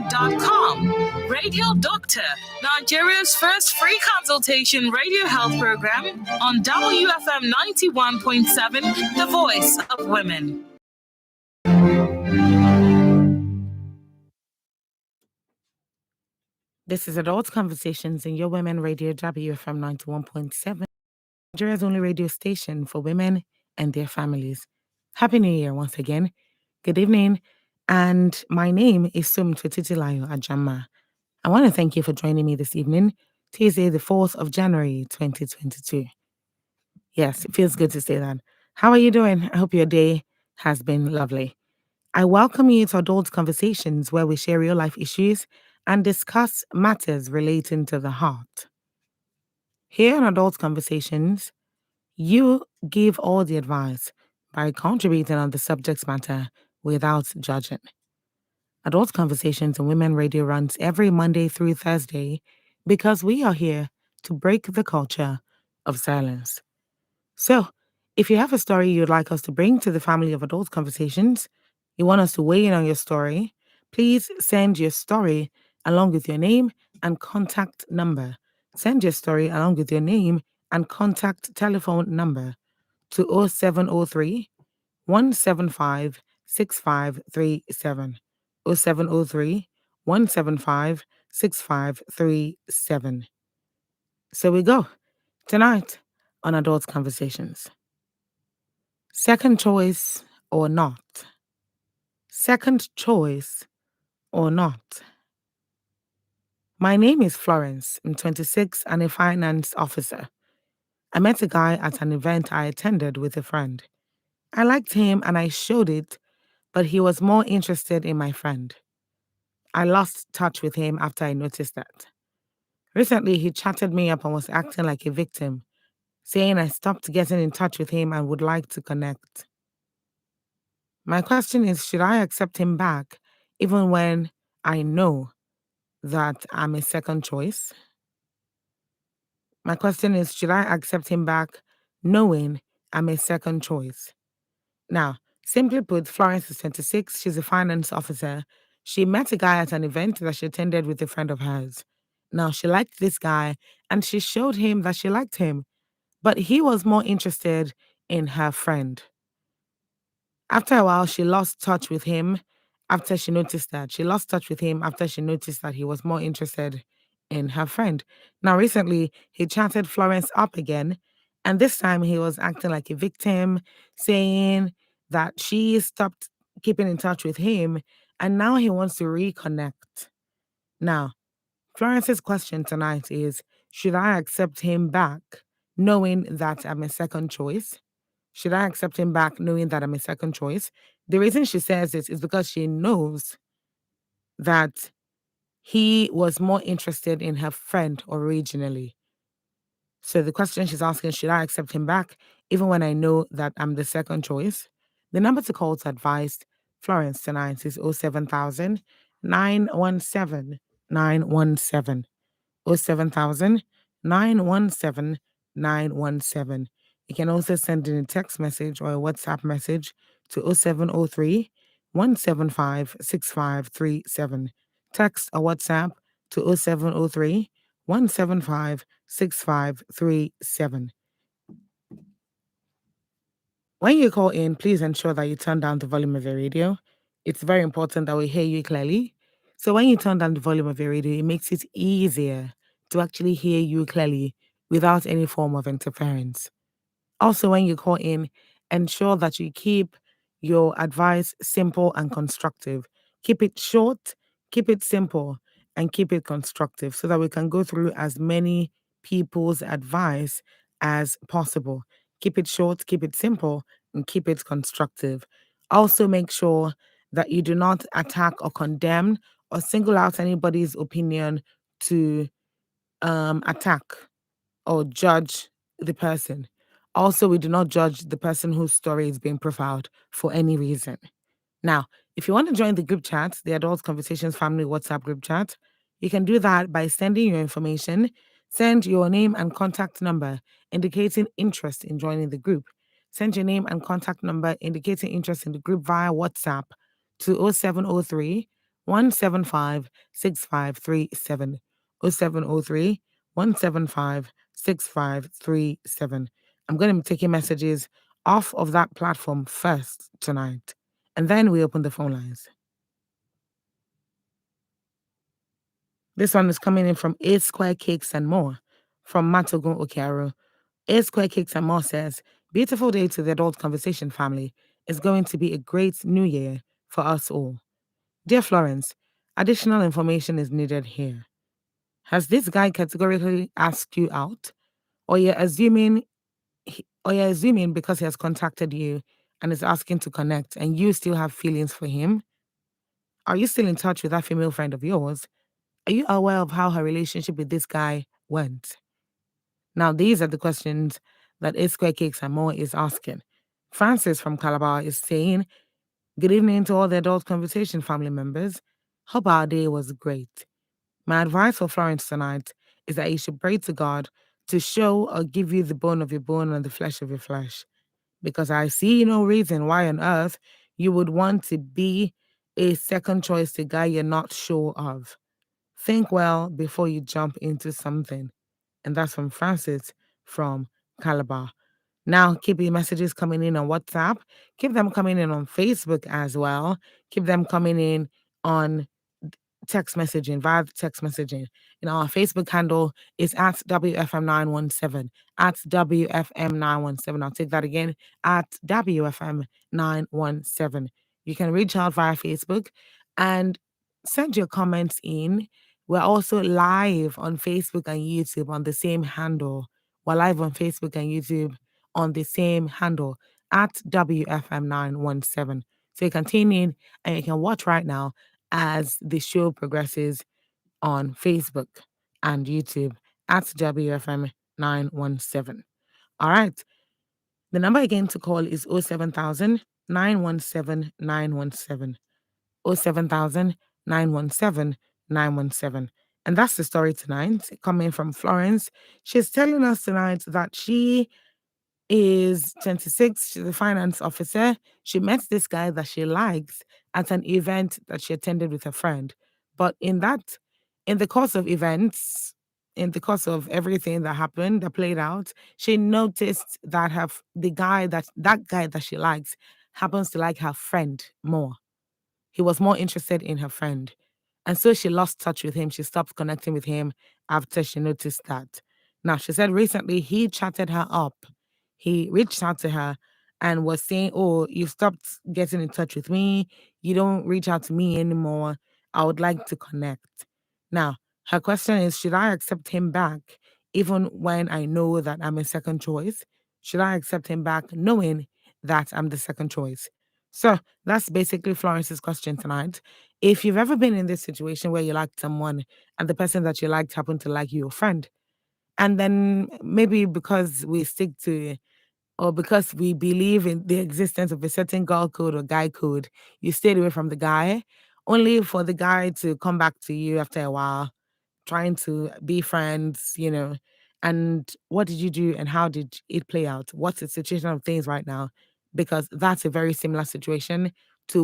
radiotherapy.com. Radio Doctor, Nigeria's first free consultation radio health program on WFM 91.7, the voice of women. This is Adult Conversations in Your Women Radio WFM 91.7, Nigeria's only radio station for women and their families. Happy New Year once again. Good evening. And my name is Sumtu Titilayo Ajama. I want to thank you for joining me this evening, Tuesday, the 4th of January, 2022. Yes, it feels good to say that. How are you doing? I hope your day has been lovely. I welcome you to Adult Conversations, where we share real life issues and discuss matters relating to the heart. Here on Adult Conversations, you give all the advice by contributing on the subject matter without judging. Adult Conversations on Women Radio runs every Monday through Thursday because we are here to break the culture of silence. So, if you have a story you'd like us to bring to the family of Adult Conversations, you want us to weigh in on your story, please send your story along with your name and contact number. Send your story along with your name and contact telephone number to 0703 175 6537. 0703 175 6537. So we go tonight on Adult Conversations. Second choice or not? Second choice or not? My name is Florence. I'm 26 and a finance officer. I met a guy at an event I attended with a friend. I liked him and I showed it, but he was more interested in my friend. I lost touch with him after I noticed that. Recently, he chatted me up and was acting like a victim, saying I stopped getting in touch with him and would like to connect. My question is, should I accept him back even when I know that I'm a second choice? My question is, should I accept him back knowing I'm a second choice? Now, simply put, Florence is 26. She's a finance officer. She met a guy at an event that she attended with a friend of hers. Now, she liked this guy and she showed him that she liked him, but he was more interested in her friend. After a while, she lost touch with him after she noticed that. She lost touch with him after she noticed that he was more interested in her friend. Now, recently, he chatted Florence up again, and this time he was acting like a victim, saying that she stopped keeping in touch with him, and now he wants to reconnect. Now, Florence's question tonight is, should I accept him back knowing that I'm a second choice? Should I accept him back knowing that I'm a second choice? The reason she says this is because she knows that he was more interested in her friend originally. So the question she's asking, should I accept him back even when I know that I'm the second choice? The number to call to advise Florence tonight is 07000 917 917. 07000 917 917. You can also send in a text message or a WhatsApp message to 0703 175 6537. Text or WhatsApp to 0703 175 6537. When you call in, please ensure that you turn down the volume of your radio. It's very important that we hear you clearly. So when you turn down the volume of your radio, it makes it easier to actually hear you clearly without any form of interference. Also, when you call in, ensure that you keep your advice simple and constructive. Keep it short, keep it simple, and keep it constructive so that we can go through as many people's advice as possible. Keep it short, keep it simple, and keep it constructive. Also, make sure that you do not attack or condemn or single out anybody's opinion to attack or judge the person. Also, we do not judge the person whose story is being profiled for any reason. Now, if you want to join the group chat, the Adult Conversations Family WhatsApp group chat, you can do that by sending your information. Send your name and contact number indicating interest in joining the group. Send your name and contact number indicating interest in the group via WhatsApp to 0703 175 6537. 0703 175 6537. I'm going to be taking messages off of that platform first tonight, and then we open the phone lines. This one is coming in from A Square Cakes and More from Matogun Okiaru. A Square Cakes and More says, beautiful day to the Adult Conversation family. It's going to be a great new year for us all. Dear Florence, additional information is needed here. Has this guy categorically asked you out? Or you're assuming because he has contacted you and is asking to connect and you still have feelings for him? Are you still in touch with that female friend of yours? Are you aware of how her relationship with this guy went? Now, these are the questions that A Square Cakes and More is asking. Francis from Calabar is saying, good evening to all the Adult Conversation family members. Hope our day was great. My advice for Florence tonight is that you should pray to God to show or give you the bone of your bone and the flesh of your flesh. Because I see no reason why on earth you would want to be a second choice to a guy you're not sure of. Think well before you jump into something. And that's from Francis from Calabar. Now, keep your messages coming in on WhatsApp. Keep them coming in on Facebook as well. Keep them coming in on text messaging, via text messaging. Our Facebook handle is at WFM917. At WFM917. I'll take that again. At WFM917. You can reach out via Facebook and send your comments in. We're also live on Facebook and YouTube on the same handle. We're live on Facebook and YouTube on the same handle at WFM917. So you can tune in and you can watch right now as the show progresses on Facebook and YouTube at WFM 917. All right. The number again to call is 07000 917 917. 07000 917 917. And that's the story tonight, coming from Florence. She's telling us tonight that she is 26. She's a finance officer. She met this guy that she likes at an event that she attended with a friend. But in the course of events, in the course of everything that happened, that played out, she noticed that that guy that she likes happens to like her friend more. He was more interested in her friend. And so she lost touch with him. She stopped connecting with him after she noticed that. Now, she said recently he chatted her up. He reached out to her and was saying, oh, you stopped getting in touch with me. You don't reach out to me anymore. I would like to connect. Now, her question is, should I accept him back even when I know that I'm a second choice? Should I accept him back knowing that I'm the second choice? So that's basically Florence's question tonight. If you've ever been in this situation where you liked someone and the person that you liked happened to like your friend, and then maybe because we stick to or because we believe in the existence of a certain girl code or guy code, you stayed away from the guy, only for the guy to come back to you after a while, trying to be friends. And what did you do and how did it play out? What's the situation of things right now? Because that's a very similar situation to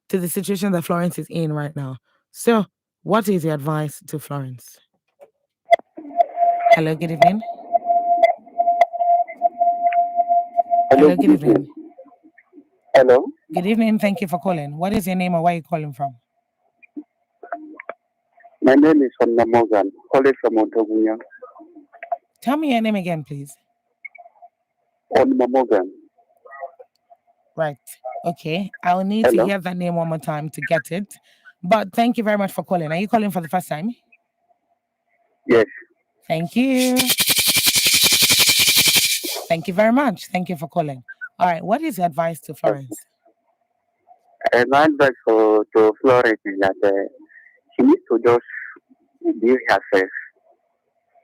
the situation that Florence is in right now. So, what is your advice to Florence? Hello, good evening. Hello, good evening. Hello. Good evening. Thank you for calling. What is your name or where are you calling from? My name is Onna Morgan, calling from Ontogunya. Tell me your name again, please. Onna Morgan. Right. Okay. I'll need to hear that name one more time to get it. But thank you very much for calling. Are you calling for the first time? Yes. Thank you. Thank you very much. Thank you for calling. All right. What is your advice to Florence? My advice to Florence is that she needs to just be herself.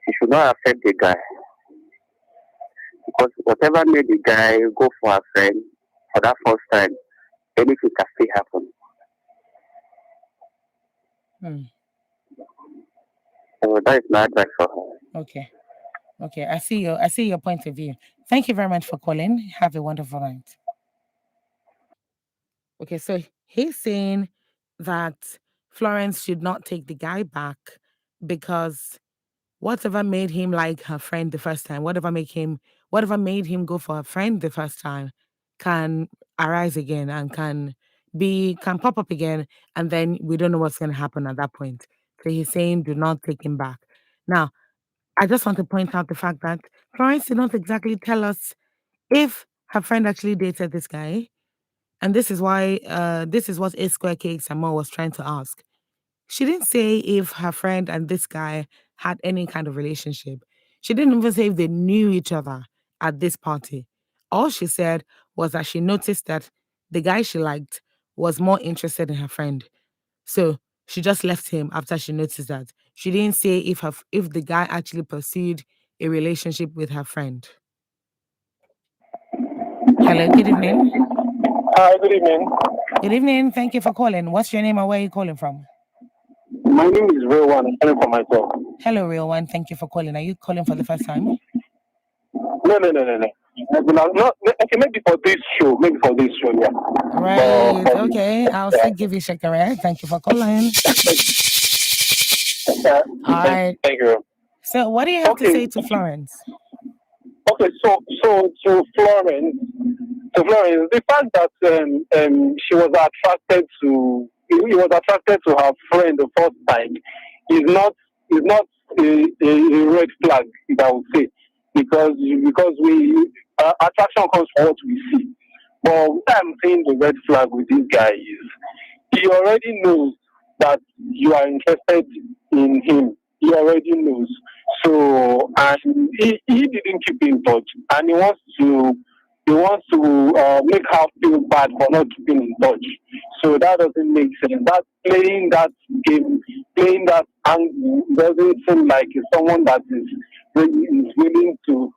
She should not affect the guy. Because whatever made the guy go for a friend for that first time, anything can still happen. So that is my advice for her. Okay. I see your point of view. Thank you very much for calling. Have a wonderful night. Okay, so he's saying that Florence should not take the guy back because whatever made him like her friend the first time, whatever made him go for her friend the first time can arise again and can pop up again, and then we don't know what's gonna happen at that point. So he's saying do not take him back. Now, I just want to point out the fact that Florence did not exactly tell us if her friend actually dated this guy. And this is why this is what A Square Cakes and More was trying to ask. She didn't say if her friend and this guy had any kind of relationship. She didn't even say if they knew each other at this party. All she said was that she noticed that the guy she liked was more interested in her friend. So she just left him after she noticed that. She didn't say if the guy actually pursued a relationship with her friend. Hello, good evening. Hi, good evening. Good evening. Thank you for calling. What's your name and where are you calling from? My name is Real One. I'm calling for myself. Hello, Real One. Thank you for calling. Are you calling for the first time? No. Okay, maybe for this show. Yeah. Right. Okay. I'll still give you Shakira. Thank you for calling. All right. Thank you. So, what do you have to say to Florence? Okay, so to Florence, the fact that she was attracted to he was attracted to her friend the first time is not a red flag, if I would say, because we attraction comes from what we see. But what I'm saying the red flag with this guy is he already knows that you are interested in him. He already knows. So, and he didn't keep in touch, and he wants to make her feel bad for not keeping in touch. So that doesn't make sense. That playing that game, playing that angle doesn't seem like it's someone that is willing to.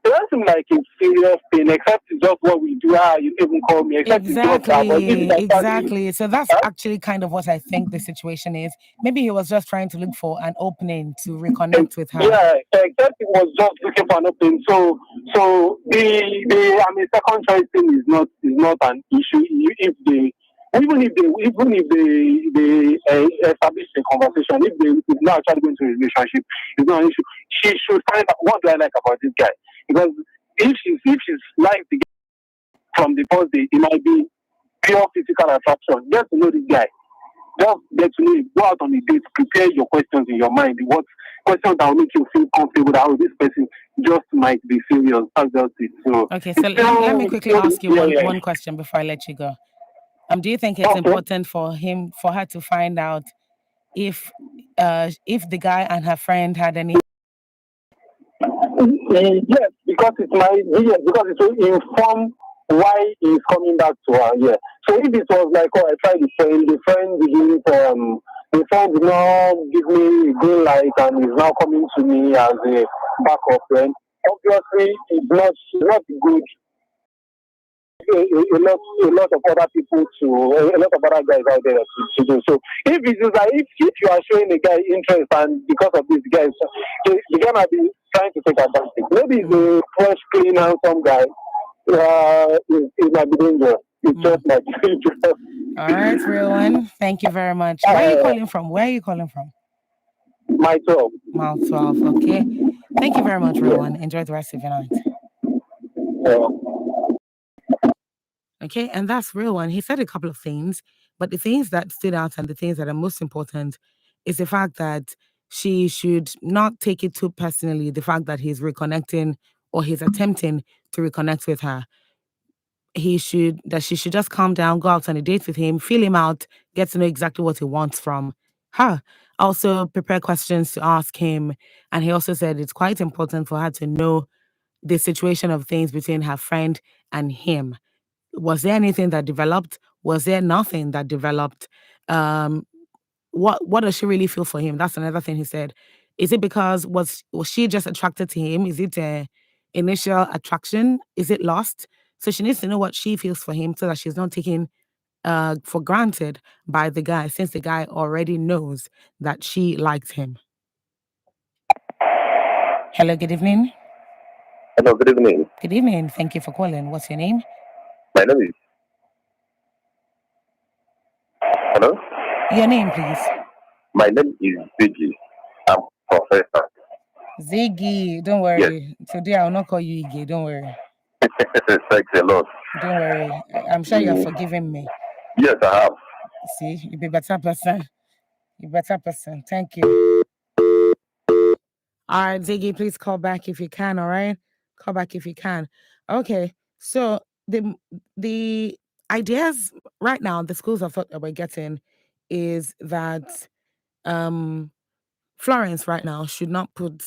It doesn't seem like it's serious thing, except it's just what we do. You even call me. Exactly. So that's actually kind of what I think the situation is. Maybe he was just trying to look for an opening to reconnect with her. Yeah, except he was just looking for an opening. So the second choice thing is not an issue if they. Even if they establish a conversation, if not actually going to a relationship, it's not an issue. She should find out what do I like about this guy, because if she's like the guy from the first day, it might be pure physical attraction. Get to know this guy. Just get to know him. Go out on a date. Prepare your questions in your mind. What questions that will make you feel comfortable that this person just might be serious. That's just it. So okay. So let me quickly ask you one question before I let you go. Do you think it's important for her to find out if the guy and her friend had any? Yes, because it will inform why he's coming back to her. Yeah. So if it was like, I tried the friend didn't the friend did not give me a green light and is now coming to me as a backup friend, obviously it's not good. A lot of other people a lot of other guys out there to do. So if it is like if you are showing a guy interest and because of this guy, the guy might be trying to take advantage. Maybe the fresh, clean, handsome guy, it might be dangerous. It's just like dangerous. All right, Real One. Thank you very much. Where are you calling from? My 12. Mile 12. Okay. Thank you very much, Real One. Enjoy the rest of your night. Okay, and that's Real One. He said a couple of things, but the things that stood out and the things that are most important is the fact that she should not take it too personally, the fact that he's reconnecting or he's attempting to reconnect with her. She should just calm down, go out on a date with him, feel him out, get to know exactly what he wants from her. Also prepare questions to ask him. And he also said it's quite important for her to know the situation of things between her friend and him. Was there anything that developed? Was there nothing that developed? What does she really feel for him? That's another thing he said. Is it because was she just attracted to him? Is it a initial attraction? Is it lost? So she needs to know what she feels for him so that she's not taken for granted by the guy, since the guy already knows that she likes him. Hello, good evening. Hello, good evening. Good evening. Thank you for calling. What's your name? My name is. Hello? Your name, please. My name is Ziggy. I'm professor. Ziggy, don't Yes. worry. Today I will not call you Iggy. Don't worry. Thanks a lot. Don't worry. I'm sure you're Mm, forgiving me. Yes, I have. See, you be better person. You better person. Thank you. All right, Ziggy, please call back if you can. All right, call back if you can. Okay, so the ideas right now, the schools of thought that we're getting is that um Florence right now should not put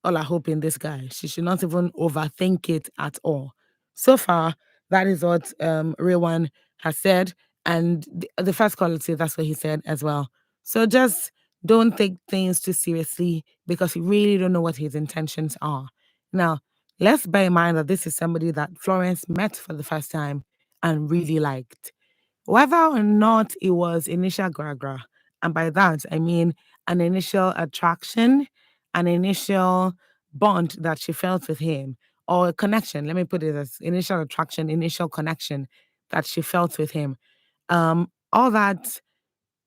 all her hope in this guy. She should not even overthink it at all. So far, that is what Real One has said. And the first quality, that's what he said as well. So just don't take things too seriously because you really don't know what his intentions are. Now, let's bear in mind that this is somebody that Florence met for the first time and really liked. Whether or not it was initial gra, and by that I mean an initial attraction, an initial bond that she felt with him, or a connection. Let me put it as initial attraction, initial connection that she felt with him. All that,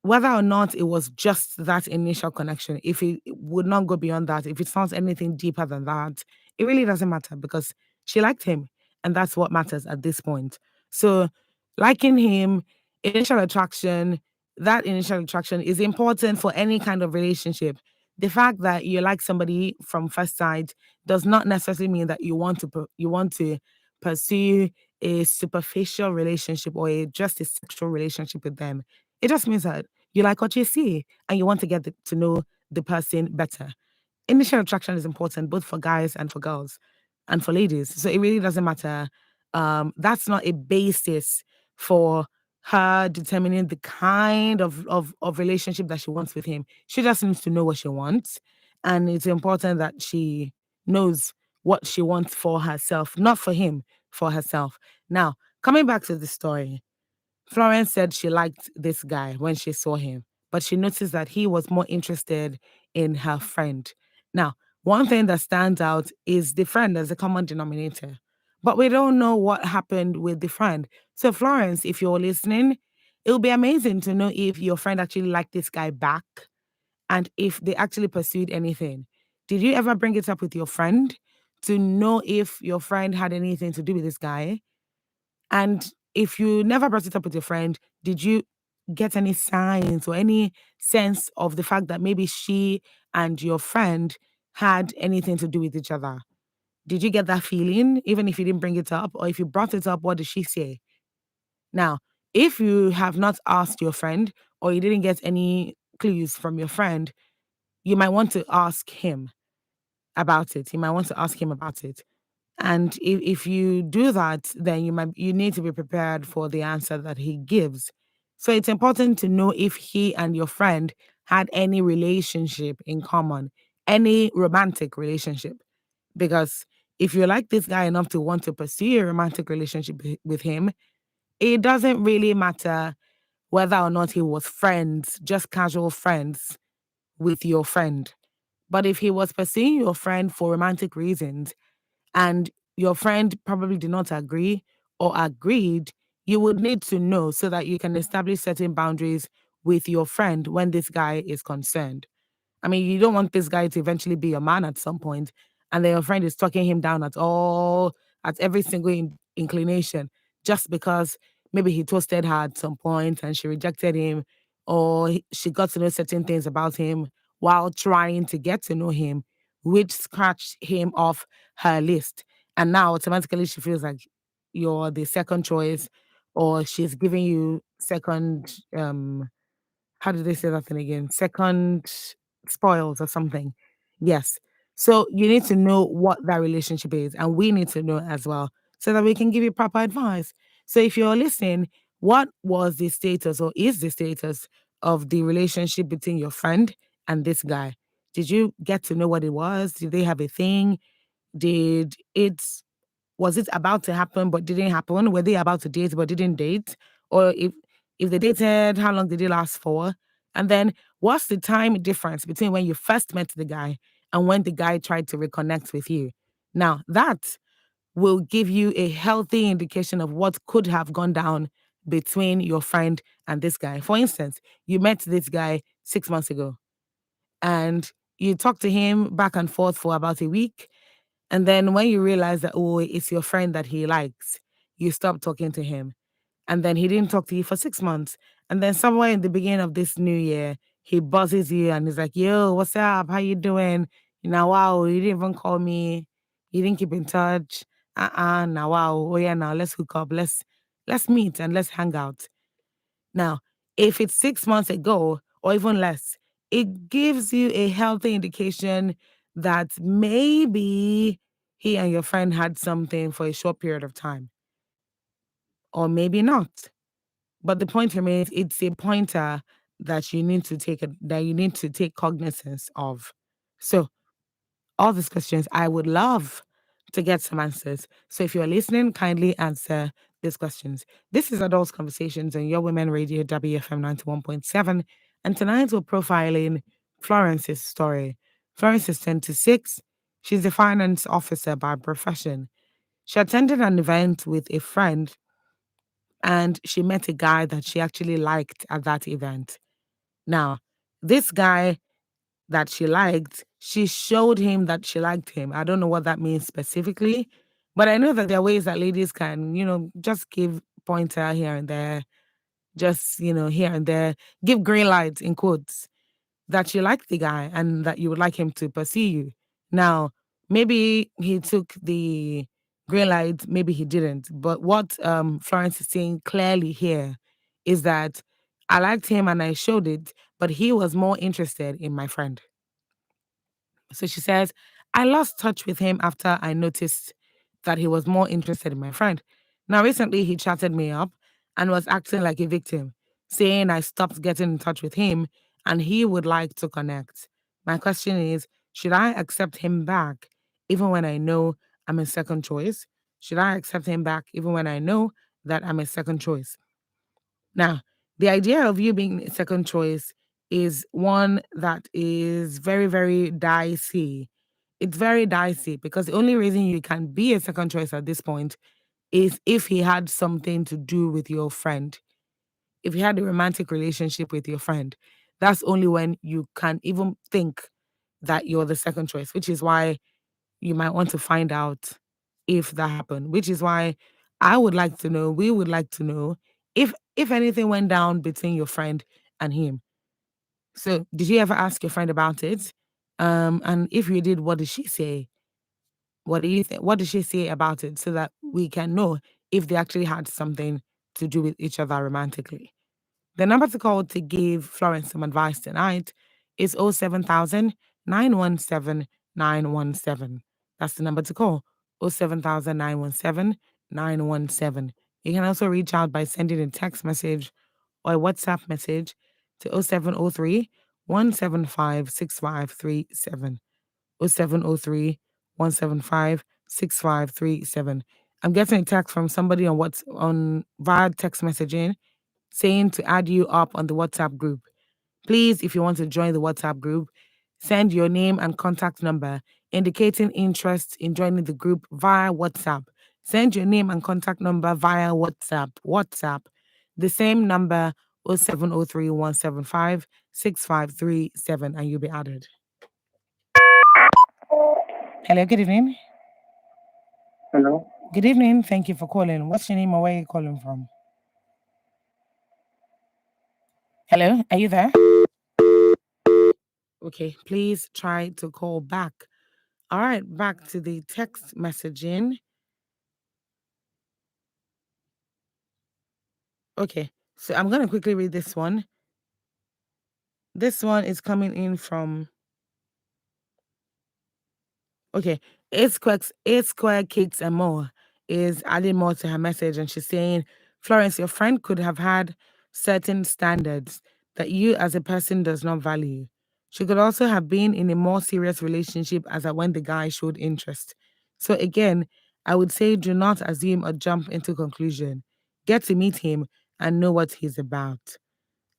whether or not it was just that initial connection, if it would not go beyond that, if it's not anything deeper than that, it really doesn't matter because she liked him. And that's what matters at this point. So, liking him, initial attraction, that initial attraction is important for any kind of relationship. The fact that you like somebody from first sight does not necessarily mean that you want to pursue a superficial relationship or just a sexual relationship with them. It just means that you like what you see and you want to get to know the person better. Initial attraction is important both for guys and for girls and for ladies. So it really doesn't matter. That's not a basis for her determining the kind of relationship that she wants with him. She just needs to know what she wants. And it's important that she knows what she wants for herself, not for him, for herself. Now, coming back to the story, Florence said she liked this guy when she saw him, but she noticed that he was more interested in her friend. Now, one thing that stands out is the friend as a common denominator, but we don't know what happened with the friend. So, Florence, if you're listening, it would be amazing to know if your friend actually liked this guy back and if they actually pursued anything. Did you ever bring it up with your friend to know if your friend had anything to do with this guy? And if you never brought it up with your friend, did you get any signs or any sense of the fact that maybe she and your friend had anything to do with each other? Did you get that feeling, even if you didn't bring it up? Or if you brought it up, what did she say? Now, if you have not asked your friend or you didn't get any clues from your friend, you might want to ask him about it. You might want to ask him about it. And if you do that, then you need to be prepared for the answer that he gives. So it's important to know if he and your friend had any relationship in common, any romantic relationship. Because if you like this guy enough to want to pursue a romantic relationship with him, it doesn't really matter whether or not he was friends, just casual friends with your friend. But if he was pursuing your friend for romantic reasons, and your friend probably did not agree or agreed, you would need to know so that you can establish certain boundaries with your friend when this guy is concerned. I mean, you don't want this guy to eventually be your man at some point, and then your friend is talking him down at every single inclination, just because maybe he toasted her at some point and she rejected him, or she got to know certain things about him while trying to get to know him, which scratched him off her list. And now automatically she feels like you're the second choice, or she's giving you second how did they say that thing again? Second spoils or something. Yes. So you need to know what that relationship is, and we need to know as well so that we can give you proper advice. So if you're listening, what was the status or is the status of the relationship between your friend and this guy? Did you get to know what it was? Did they have a thing? Did it was it about to happen but didn't happen? Were they about to date but didn't date? Or if they dated, how long did it last for? And then what's the time difference between when you first met the guy and when the guy tried to reconnect with you? Now that will give you a healthy indication of what could have gone down between your friend and this guy. For instance, you met this guy 6 months ago and you talk to him back and forth for about a week. And then when you realize that, oh, it's your friend that he likes, you stop talking to him. And then he didn't talk to you for 6 months. And then somewhere in the beginning of this new year, he buzzes you and he's like, yo, what's up? How you doing? Now, wow, you didn't even call me. You didn't keep in touch. Now, wow. Oh, yeah, now let's hook up. Let's meet and let's hang out. Now, if it's 6 months ago or even less, it gives you a healthy indication that maybe he and your friend had something for a short period of time, or maybe not. But the point remains, it's a pointer that you need to take cognizance of. So all these questions, I would love to get some answers. So if you're listening, kindly answer these questions. This is Adults Conversations on Your Women Radio, WFM 91.7. And tonight we're profiling Florence's story. Florence is 26. She's a finance officer by profession. She attended an event with a friend and she met a guy that she actually liked at that event. Now, this guy that she liked, she showed him that she liked him. I don't know what that means specifically, but I know that there are ways that ladies can, just give pointer here and there, just, here and there, give green lights in quotes that you like the guy and that you would like him to pursue you. Now, maybe he took the green light, maybe he didn't. But what Florence is saying clearly here is that I liked him and I showed it, but he was more interested in my friend. So she says, I lost touch with him after I noticed that he was more interested in my friend. Now, recently he chatted me up and was acting like a victim, saying I stopped getting in touch with him and he would like to connect. My question is, should I accept him back even when I know I'm a second choice? Should I accept him back even when I know that I'm a second choice? Now, the idea of you being a second choice is one that is very, very dicey. It's very dicey because the only reason you can be a second choice at this point is if he had something to do with your friend. If you had a romantic relationship with your friend, that's only when you can even think that you're the second choice, which is why you might want to find out if that happened, which is why we would like to know if anything went down between your friend and him. So did you ever ask your friend about it? And if you did, what did she say? What do you think? What did she say about it so that we can know if they actually had something to do with each other romantically? The number to call to give Florence some advice tonight is 07000 917 917. That's the number to call, 07000 917 917. You can also reach out by sending a text message or a WhatsApp message to 0703 175 6537. 0703 175 6537. I'm getting a text from somebody on via text messaging saying to add you up on the WhatsApp group. Please, if you want to join the WhatsApp group, send your name and contact number indicating interest in joining the group via WhatsApp. Send your name and contact number via WhatsApp. WhatsApp. The same number, 0703 175 6537, and you'll be added. Hello, good evening. Hello. Good evening. Thank you for calling. What's your name or where are you calling from? Hello, are you there? Okay, please try to call back. All right, back to the text messaging. Okay, so I'm going to quickly read this one. This one is coming in from, okay, eight square cakes and more is adding more to her message. And she's saying, Florence, your friend could have had certain standards that you as a person does not value. She could also have been in a more serious relationship as at when the guy showed interest. So again, I would say do not assume or jump into conclusion. Get to meet him and know what he's about.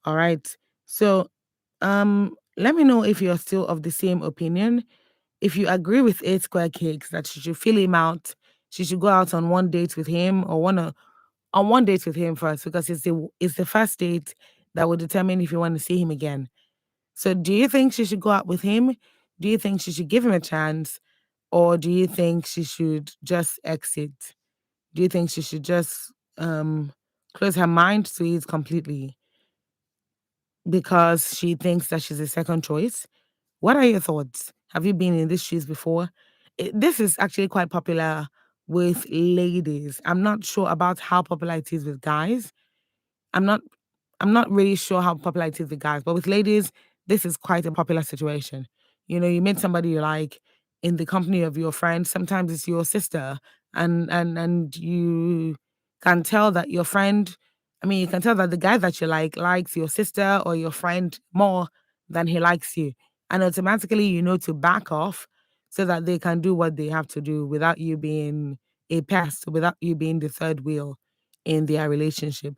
All right. So let me know if you're still of the same opinion. If you agree with 8 square cakes that she should fill him out, she should go out on one date with him or on one date with him first, because it's the first date that will determine if you want to see him again. So do you think she should go out with him? Do you think she should give him a chance? Or do you think she should just exit? Do you think she should just close her mind to it completely because she thinks that she's a second choice? What are your thoughts? Have you been in these shoes before? This is actually quite popular with ladies. I'm not sure about how popular it is with guys. I'm not I'm not really sure how popular it is with guys, but with ladies, this is quite a popular situation. You know, you meet somebody you like in the company of your friend. Sometimes it's your sister, and you can tell that your friend. I mean, you can tell that the guy that you like likes your sister or your friend more than he likes you, and automatically you know to back off so that they can do what they have to do without you being a pest, without you being the third wheel in their relationship.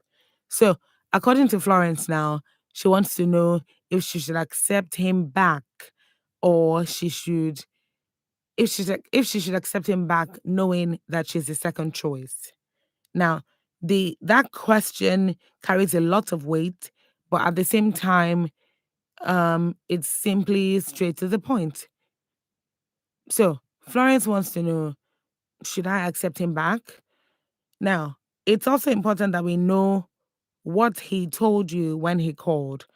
So according to Florence now, she wants to know if she should accept him back or she should if she should accept him back knowing that she's the second choice. Now, the that question carries a lot of weight, but at the same time, it's simply straight to the point. So Florence wants to know, should I accept him back? Now, it's also important that we know what he told you when he called.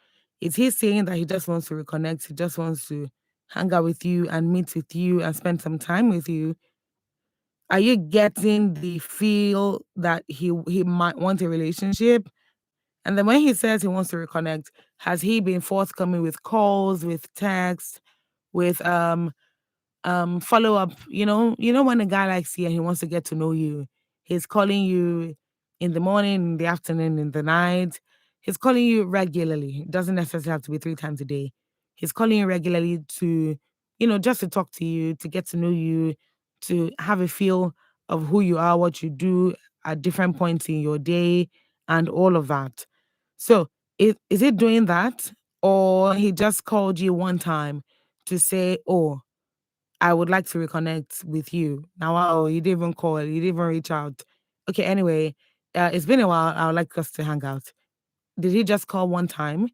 Is he saying that he just wants to reconnect? He just wants to hang out with you and meet with you and spend some time with you? Are you getting the feel that he might want a relationship? And then when he says he wants to reconnect, has he been forthcoming with calls, with texts, with follow up? You know when a guy likes you and he wants to get to know you, he's calling you in the morning, in the afternoon, in the night. He's calling you regularly. It doesn't necessarily have to be 3 times a day. He's calling you regularly to, just to talk to you, to get to know you, to have a feel of who you are, what you do at different points in your day, and all of that. So is it doing that? Or he just called you one time to say, oh, I would like to reconnect with you. Now, wow, you didn't even call, you didn't even reach out. Okay, anyway, it's been a while. I would like us to hang out. Did he just call one time?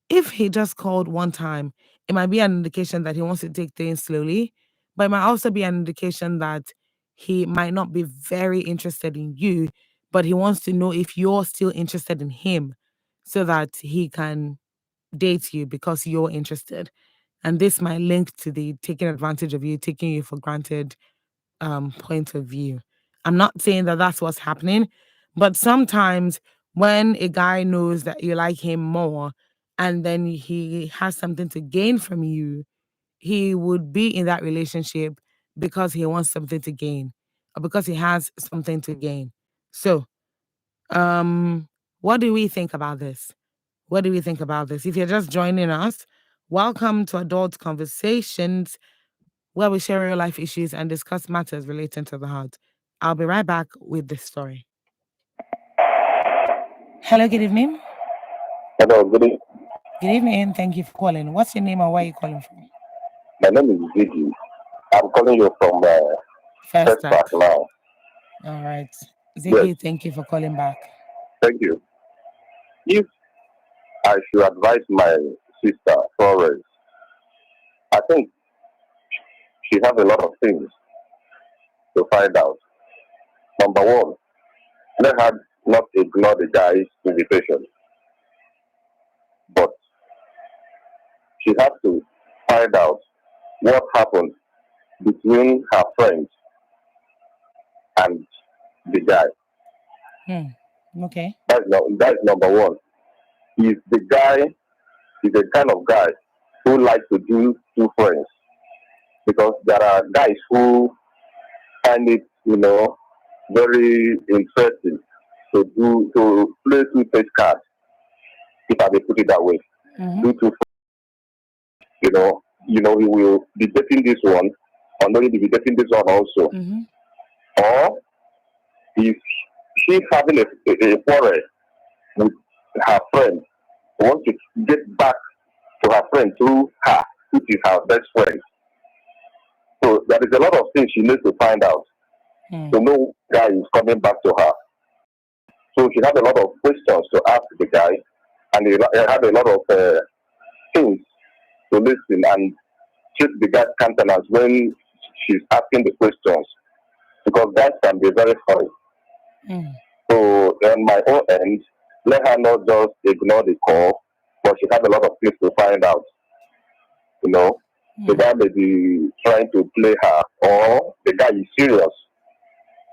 If he just called one time, it might be an indication that he wants to take things slowly, but it might also be an indication that he might not be very interested in you, but he wants to know if you're still interested in him so that he can date you because you're interested. And this might link to the taking advantage of you, taking you for granted point of view. I'm not saying that that's what's happening, but sometimes when a guy knows that you like him more and then he has something to gain from you, he would be in that relationship because he wants something to gain or because he has something to gain. So, um, what do we think about this? What do we think about this? If you're just joining us, welcome to Adult Conversations, where we share real life issues and discuss matters relating to the heart. I'll be right back with this story. Hello, good evening. Hello, good evening. Good evening. Thank you for calling. What's your name or where are you calling from? My name is Ziggy. I'm calling you from First First up. Park now. All right. Yes, Ziggy, thank you for calling back. thank you. If I should advise my sister, Florence, I think she has a lot of things to find out. Number one, let her not ignore the guy's invitation, but she has to find out what happened between her friends and the guy. Okay. That's number one. If the guy is the kind of guy who likes to do two friends, because there are guys who find it, very interesting to play two face cards, if I may put it that way. Do two, he will be dating this one, or not be dating this one also. Or if she's having a quarrel with her friend, wants to get back to her friend through her, which is her best friend. So there is a lot of things she needs to find out to know guy is coming back to her. So she had a lot of questions to ask the guy, and he had a lot of things to listen and treat the guy's countenance when she's asking the questions, because guys can be very funny. Mm. So on my own end, let her not just ignore the call, but she had a lot of things to find out. You know, the guy may be trying to play her, or the guy is serious.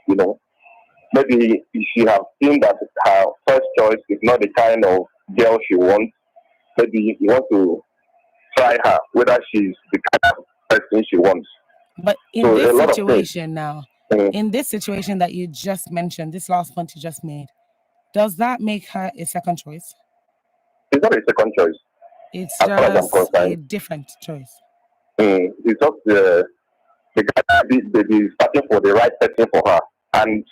You know, maybe she have seen that her first choice is not the kind of girl she wants. Maybe you want to try her whether she's the kind of person she wants. But in So this a lot of things. situation now, Mm. in this situation that you just mentioned, this last point you just made, does that make her a second choice? It's not a second choice, It's as far as I'm just a concerned. different choice. It's just the guy may be starting for the right person for her, and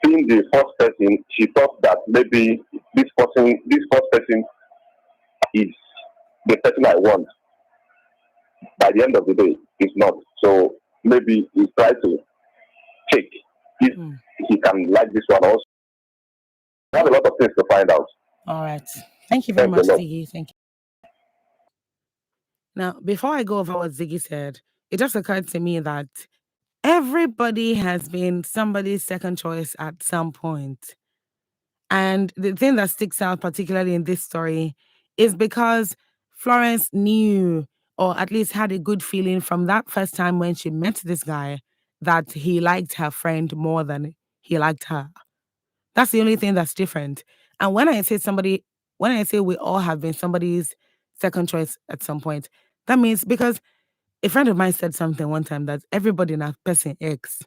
seeing the first person, she thought that maybe this first person is the person I want. By the end of the day, it's not. So maybe he's trying to check if he can like this one also. I have a lot of things to find out. All right. Thank you very Thank you, much, Lord. Ziggy. Thank you. Now, before I go over what Ziggy said, it just occurred to me that everybody has been somebody's second choice at some point. And the thing that sticks out, particularly in this story, is because Florence knew, or at least had a good feeling from that first time when she met this guy, that he liked her friend more than he liked her. That's the only thing that's different. And when I say we all have been somebody's second choice at some point, that means because a friend of mine said something one time that everybody in a person X.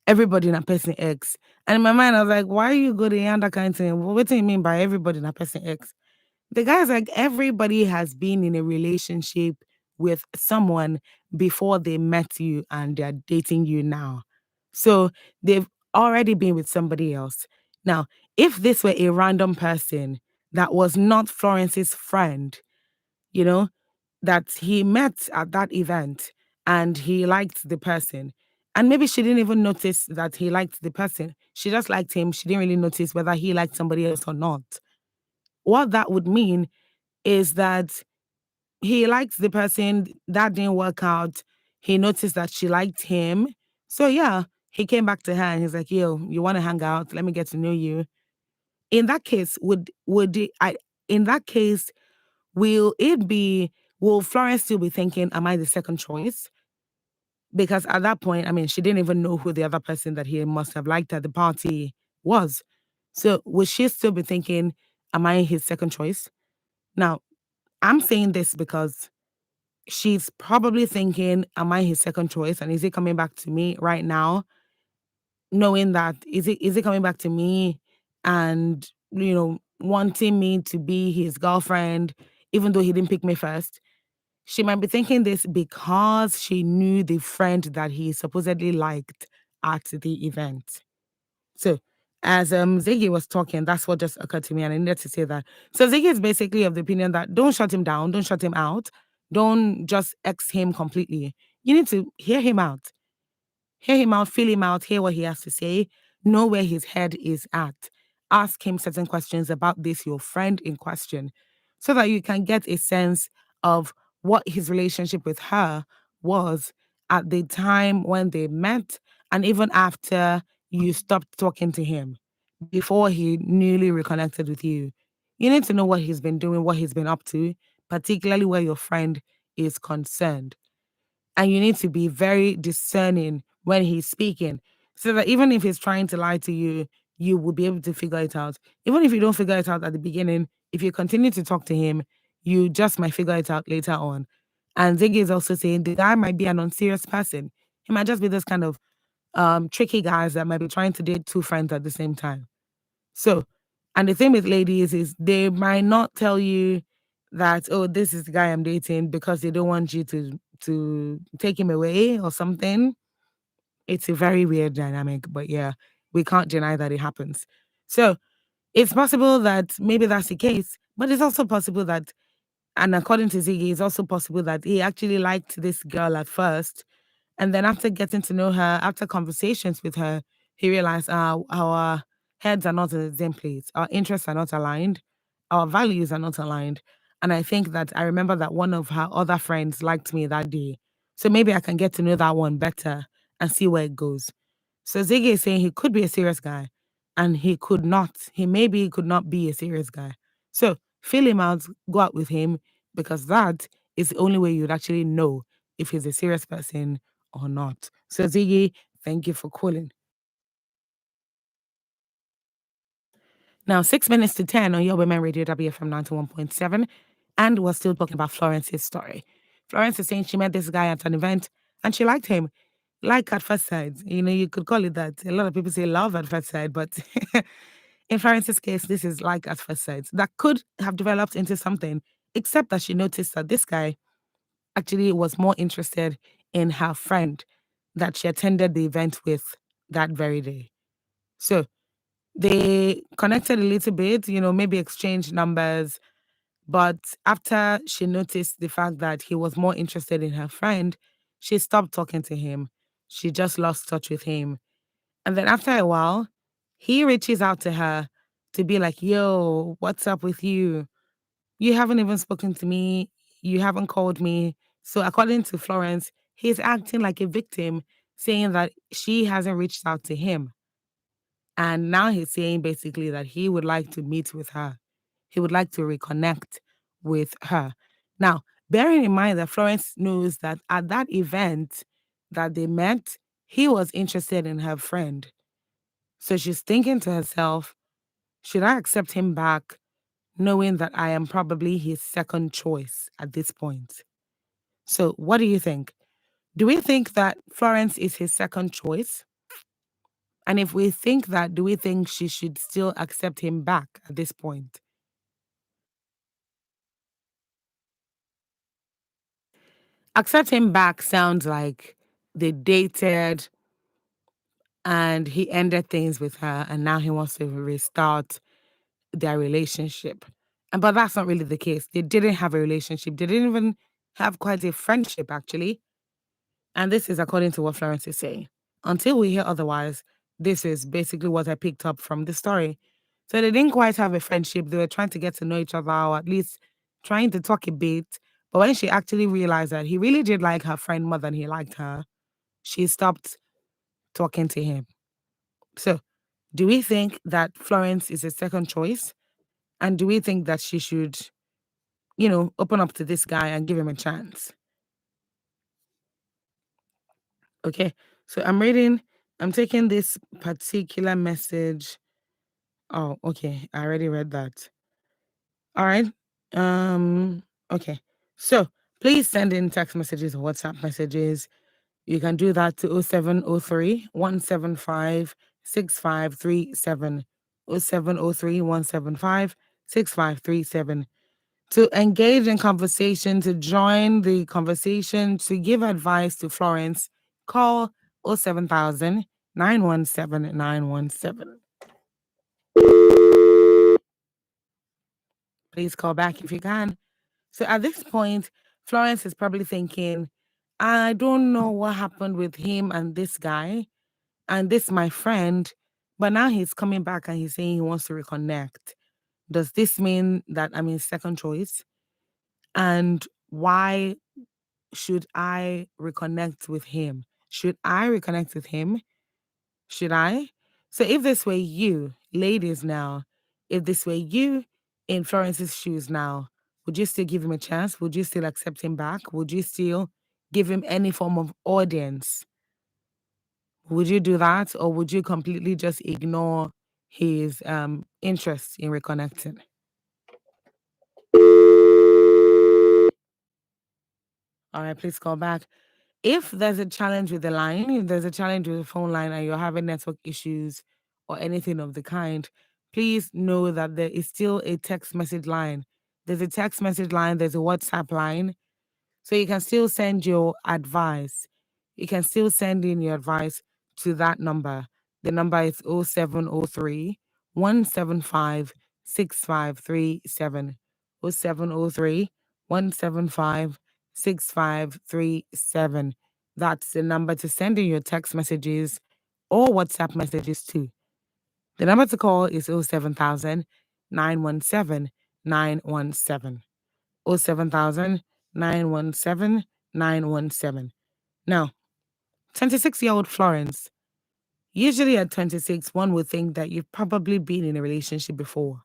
Everybody in a person X. And in my mind, I was like, why are you going to that kind of thing? Well, what do you mean by everybody in a person X? The guy's like, everybody has been in a relationship with someone before they met you and they're dating you now. So they've already been with somebody else. Now, if this were a random person that was not Florence's friend, you know, that he met at that event and he liked the person. And maybe she didn't even notice that he liked the person. She just liked him. She didn't really notice whether he liked somebody else or not. What that would mean is that he liked the person, that didn't work out. He noticed that she liked him. So yeah, he came back to her and he's like, yo, you want to hang out? Let me get to know you. In that case, in that case, will Florence still be thinking, am I the second choice? Because at that point, I mean, she didn't even know who the other person that he must have liked at the party was. So would she still be thinking, am I his second choice? Now, I'm saying this because she's probably thinking, am I his second choice? And is he coming back to me right now? Knowing that, is he coming back to me and, wanting me to be his girlfriend, even though he didn't pick me first? She might be thinking this because she knew the friend that he supposedly liked at the event. So, as Ziggy was talking, that's what just occurred to me, and I needed to say that. So, Ziggy is basically of the opinion that don't shut him down, don't shut him out, don't just X him completely. You need to hear him out. Hear him out, feel him out, hear what he has to say, know where his head is at. Ask him certain questions about this, your friend in question, so that you can get a sense of what his relationship with her was at the time when they met and even after you stopped talking to him, before he newly reconnected with you. You need to know what he's been doing, what he's been up to, particularly where your friend is concerned. And you need to be very discerning when he's speaking, so that even if he's trying to lie to you, you will be able to figure it out. Even if you don't figure it out at the beginning, if you continue to talk to him, you just might figure it out later on. And Ziggy is also saying the guy might be an unserious person. He might just be this kind of tricky guys that might be trying to date two friends at the same time. So, and the thing with ladies is they might not tell you that, oh, this is the guy I'm dating, because they don't want you to take him away or something. It's a very weird dynamic, but yeah, we can't deny that it happens. So it's possible that maybe that's the case, but it's also possible that, and according to Ziggy, it's also possible that he actually liked this girl at first. And then after getting to know her, after conversations with her, he realized our heads are not in the same place. Our interests are not aligned. Our values are not aligned. And I think that I remember that one of her other friends liked me that day. So maybe I can get to know that one better and see where it goes. So Ziggy is saying he could be a serious guy and he could not. He maybe could not be a serious guy. So feel him out, go out with him because that is the only way you'd actually know if he's a serious person or not. So Ziggy, thank you for calling. Now, 6 minutes to 10 on your Women Radio WFM 91.7. And we're still talking about Florence's story. Florence is saying she met this guy at an event and she liked him. Like at first sight. You know, you could call it that. A lot of people say love at first sight, but in Florence's case, this is like at first sight. That could have developed into something, except that she noticed that this guy actually was more interested in her friend that she attended the event with that very day. So they connected a little bit, you know, maybe exchanged numbers. But after she noticed the fact that he was more interested in her friend, she stopped talking to him. She just lost touch with him. And then after a while, he reaches out to her to be like, yo, what's up with you? You haven't even spoken to me. You haven't called me. So according to Florence, he's acting like a victim, saying that she hasn't reached out to him. And now he's saying basically that he would like to meet with her. He would like to reconnect with her. Now, bearing in mind that Florence knows that at that event that they met, he was interested in her friend. So she's thinking to herself, should I accept him back, knowing that I am probably his second choice at this point? So what do you think? Do we think that Florence is his second choice? And if we think that, do we think she should still accept him back at this point? Accept him back sounds like they dated and he ended things with her and now he wants to restart their relationship. But that's not really the case. They didn't have a relationship. They didn't even have quite a friendship, actually. And this is according to what Florence is saying. Until we hear otherwise, this is basically what I picked up from the story. So they didn't quite have a friendship. They were trying to get to know each other, or at least trying to talk a bit. But when she actually realized that he really did like her friend more than he liked her, she stopped talking to him. So, do we think that Florence is a second choice? And do we think that she should, you know, open up to this guy and give him a chance? Okay. So I'm taking this particular message. Oh, okay. I already read that. All right. Okay. So please send in text messages or WhatsApp messages. You can do that to 0703 175 6537. 0703 175 6537. To engage in conversation, to join the conversation, to give advice to Florence, call 07000 917 917. Please call back if you can. So at this point, Florence is probably thinking, I don't know what happened with him and this guy and this my friend, but now he's coming back and he's saying he wants to reconnect. Does this mean that I'm his second choice? And why should I reconnect with him? Should I reconnect with him? Should I? So if this were you, ladies now, if this were you in Florence's shoes now, would you still give him a chance? Would you still accept him back? Would you still give him any form of audience? Would you do that? Or would you completely just ignore his interest in reconnecting? All right, please call back. If there's a challenge with the line, if there's a challenge with the phone line and you're having network issues or anything of the kind, please know that there is still a text message line. There's a text message line, there's a WhatsApp line. So you can still send your advice. You can still send in your advice to that number. The number is 0703 175 6537. 0703 175 6537. That's the number to send in your text messages or WhatsApp messages to. The number to call is 07000 917 917. 07000 917 917. Now, 26-year-old Florence. Usually at 26, one would think that you've probably been in a relationship before.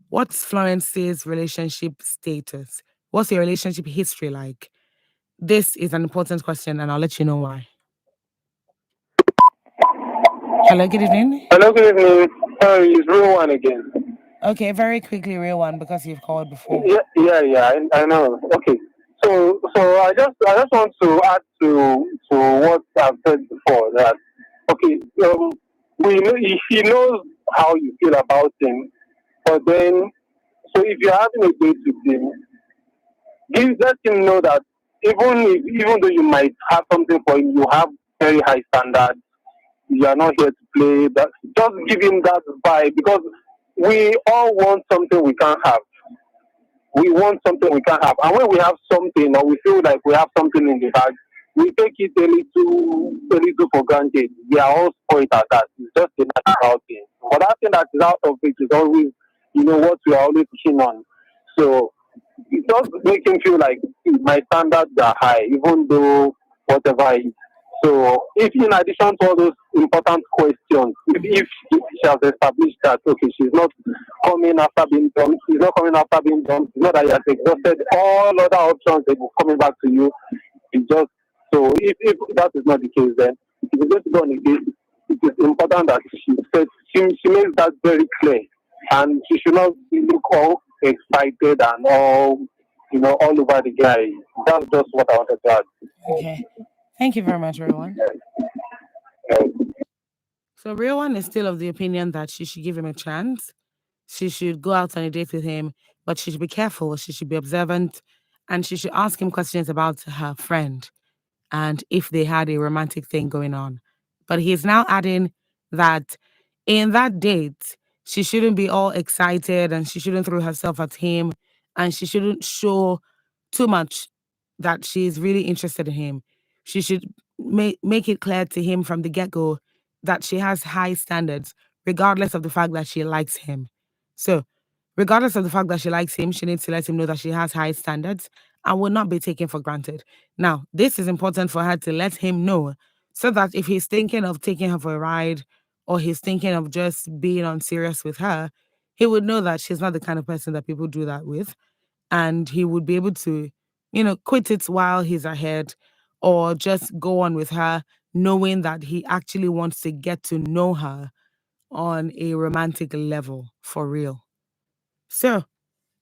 What's Florence's relationship status? What's your relationship history like? This is an important question, and I'll let you know why. Hello, good evening. Hello, good evening. Sorry, it's real one again. Okay, very quickly, real one, because you've called before. Yeah, I know. Okay. So I just want to add to what I've said before that okay, we know he knows how you feel about him, but then so if you're having a date with him, let him know that even though you might have something for him, you have very high standards. You are not here to play. That just give him that vibe because we all want something we can't have. We want something we can't have, and when we have something or we feel like we have something in the bag, we take it a little for granted. We are all spoiled at that. It's just a natural thing. But that thing that is out of it is always, what we are always keen on. So it does make him feel like my standards are high, even though whatever. So, if in addition to all those important questions, if she has established that okay, she's not coming after being done, she's not coming after being done, it's not that you have exhausted all other options, they will coming back to you. It's just so if that is not the case, then if you're going to go on a date, it is important that she makes that very clear, and she should not look all excited and all over the guy. That's just what I wanted to add. Okay. Thank you very much, everyone. So, real one is still of the opinion that she should give him a chance. She should go out on a date with him, but she should be careful. She should be observant, and she should ask him questions about her friend and if they had a romantic thing going on. But he's now adding that in that date, she shouldn't be all excited and she shouldn't throw herself at him and she shouldn't show too much that she's really interested in him. She should make it clear to him from the get go that she has high standards, regardless of the fact that she likes him. So, regardless of the fact that she likes him, she needs to let him know that she has high standards and will not be taken for granted. Now, this is important for her to let him know so that if he's thinking of taking her for a ride or he's thinking of just being on serious with her, he would know that she's not the kind of person that people do that with. And he would be able to, quit it while he's ahead or just go on with her, knowing that he actually wants to get to know her on a romantic level for real. So,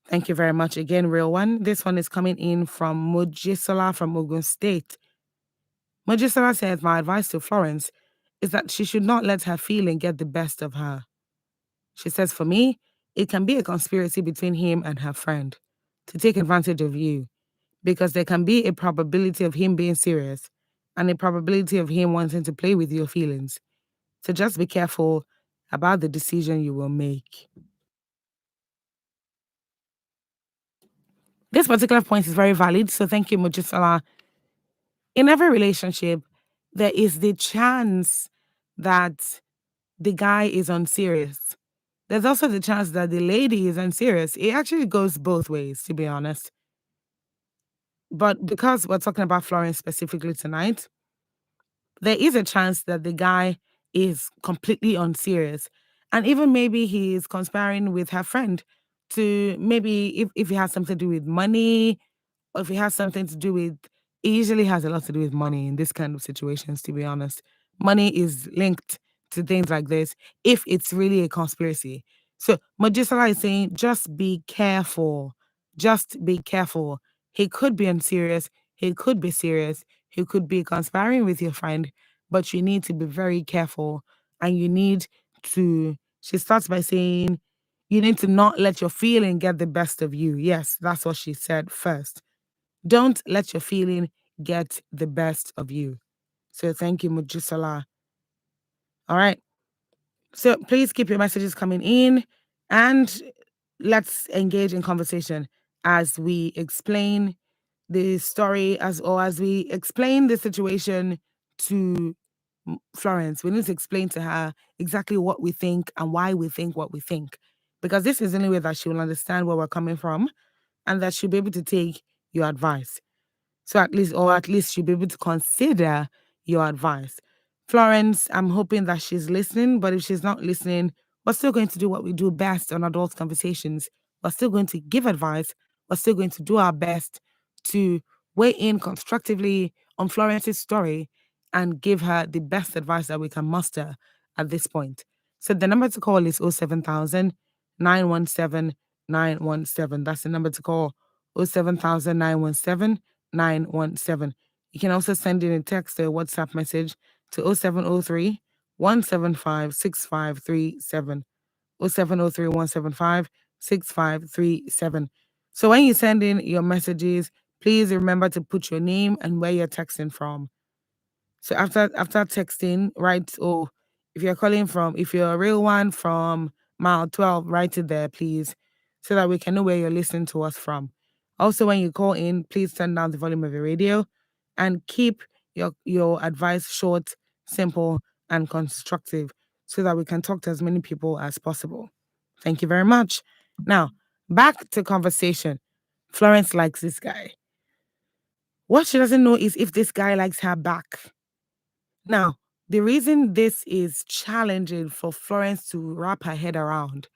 thank you very much again, real one. This one is coming in from Mojisola from Ogun State. Mojisola says, my advice to Florence is that she should not let her feeling get the best of her. She says, for me, it can be a conspiracy between him and her friend to take advantage of you because there can be a probability of him being serious and a probability of him wanting to play with your feelings. So just be careful about the decision you will make. This particular point is very valid. So thank you, Mojisola. In every relationship, there is the chance that the guy is unserious. There's also the chance that the lady is unserious. It actually goes both ways, to be honest. But because we're talking about Florence specifically tonight, there is a chance that the guy is completely unserious. And even maybe he is conspiring with her friend to maybe if he has something to do with money or if it has something to do with, it usually has a lot to do with money in this kind of situations, to be honest. Money is linked to things like this if it's really a conspiracy. So Majisala is saying, just be careful. Just be careful. He could be unserious. He could be serious. He could be conspiring with your friend, but you need to be very careful and you need to, she starts by saying, you need to not let your feeling get the best of you. Yes, that's what she said first. Don't let your feeling get the best of you. So thank you, Mujisala. All right. So please keep your messages coming in and let's engage in conversation as we explain the story as we explain the situation to Florence, we need to explain to her exactly what we think and why we think what we think. Because this is the only way that she will understand where we're coming from and that she'll be able to take your advice. So at least she'll be able to consider your advice. Florence, I'm hoping that she's listening, but if she's not listening, we're still going to do what we do best on adult conversations. We're still going to give advice. We're still going to do our best to weigh in constructively on Florence's story and give her the best advice that we can muster at this point. So the number to call is 07000 917 917. That's the number to call, 07000 917 917. You can also send in a text or a WhatsApp message to 0703 175 6537. 0703 175 6537. So when you send in your messages, please remember to put your name and where you're texting from. So after texting, write, oh, if you're calling from, if you're a real one from mile 12, write it there, please, so that we can know where you're listening to us from. Also, when you call in, please turn down the volume of your radio and keep your advice short, simple, and constructive so that we can talk to as many people as possible. Thank you very much. Now, back to conversation. Florence likes this guy. What she doesn't know is if this guy likes her back. Now, the reason this is challenging for Florence to wrap her head around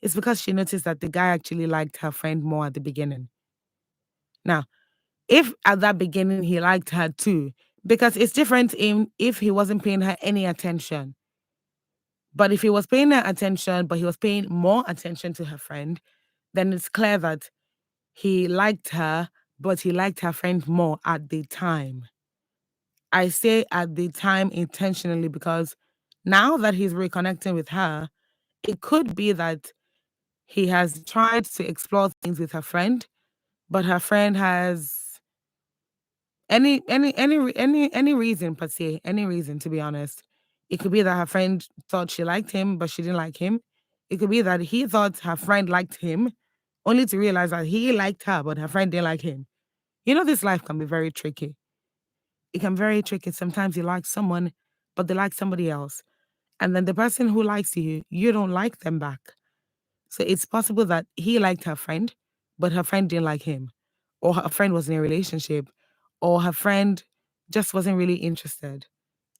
is because she noticed that the guy actually liked her friend more at the beginning. Now, if at that beginning he liked her too, because it's different if he wasn't paying her any attention. But if he was paying her attention, but he was paying more attention to her friend, then it's clear that he liked her, but he liked her friend more at the time. I say at the time intentionally because now that he's reconnecting with her, it could be that he has tried to explore things with her friend, but her friend has any reason per se, any reason to be honest. It could be that her friend thought she liked him, but she didn't like him. It could be that he thought her friend liked him, only to realize that he liked her, but her friend didn't like him. You know, this life can be very tricky. It can be very tricky. Sometimes you like someone, but they like somebody else. And then the person who likes you, you don't like them back. So it's possible that he liked her friend, but her friend didn't like him. Or her friend was in a relationship, or her friend just wasn't really interested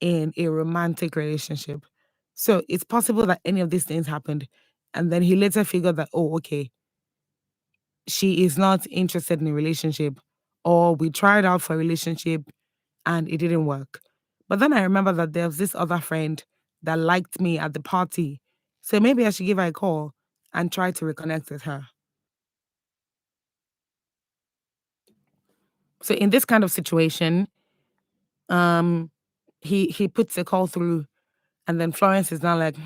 in a romantic relationship. So it's possible that any of these things happened. And then he later figured that, oh, okay, she is not interested in a relationship, or we tried out for a relationship and it didn't work. But then I remember that there was this other friend that liked me at the party. So maybe I should give her a call and try to reconnect with her. So in this kind of situation, he puts a call through, and then Florence is now like,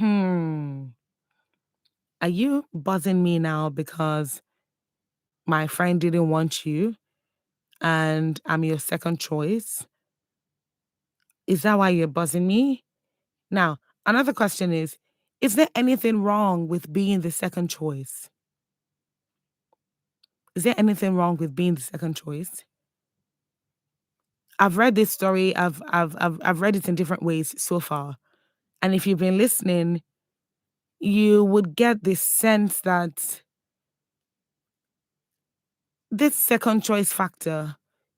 are you buzzing me now because my friend didn't want you and I'm your second choice? Is that why you're buzzing me? Now, another question is there anything wrong with being the second choice? Is there anything wrong with being the second choice? I've read this story. I've read it in different ways so far. And if you've been listening, you would get this sense that this second choice factor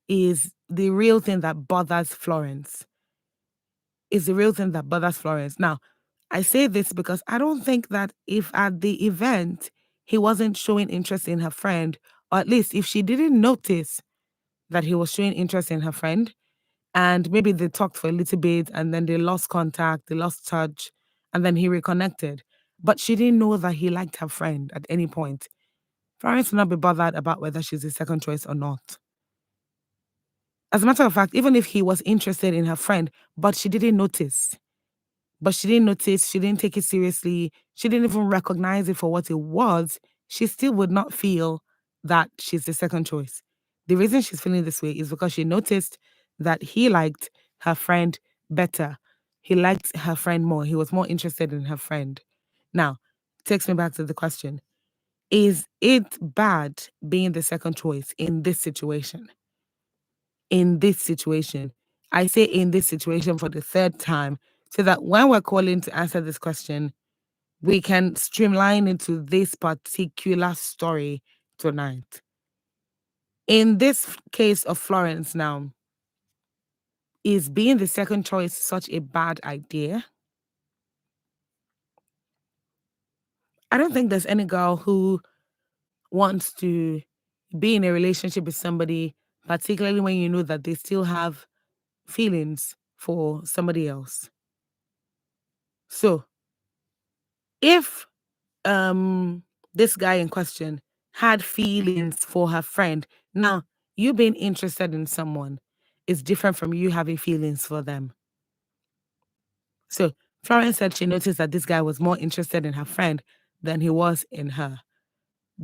is the real thing that bothers Florence. Is the real thing that bothers Florence. Now, I say this because I don't think that if at the event he wasn't showing interest in her friend, or at least if she didn't notice that he was showing interest in her friend, and maybe they talked for a little bit and then they lost contact, they lost touch, and then he reconnected. But she didn't know that he liked her friend at any point. Florence will not be bothered about whether she's the second choice or not. As a matter of fact, even if he was interested in her friend, but she didn't notice, she didn't take it seriously, she didn't even recognize it for what it was, she still would not feel that she's the second choice. The reason she's feeling this way is because she noticed that he liked her friend better. He liked her friend more. He was more interested in her friend. Now, takes me back to the question. Is it bad being the second choice in this situation? In this situation, I say in this situation for the third time, so that when we're calling to answer this question, we can streamline into this particular story tonight. In this case of Florence now, is being the second choice such a bad idea? I don't think there's any girl who wants to be in a relationship with somebody, particularly when you know that they still have feelings for somebody else. So, if this guy in question had feelings for her friend, now you being interested in someone is different from you having feelings for them. So, Florence said she noticed that this guy was more interested in her friend than he was in her.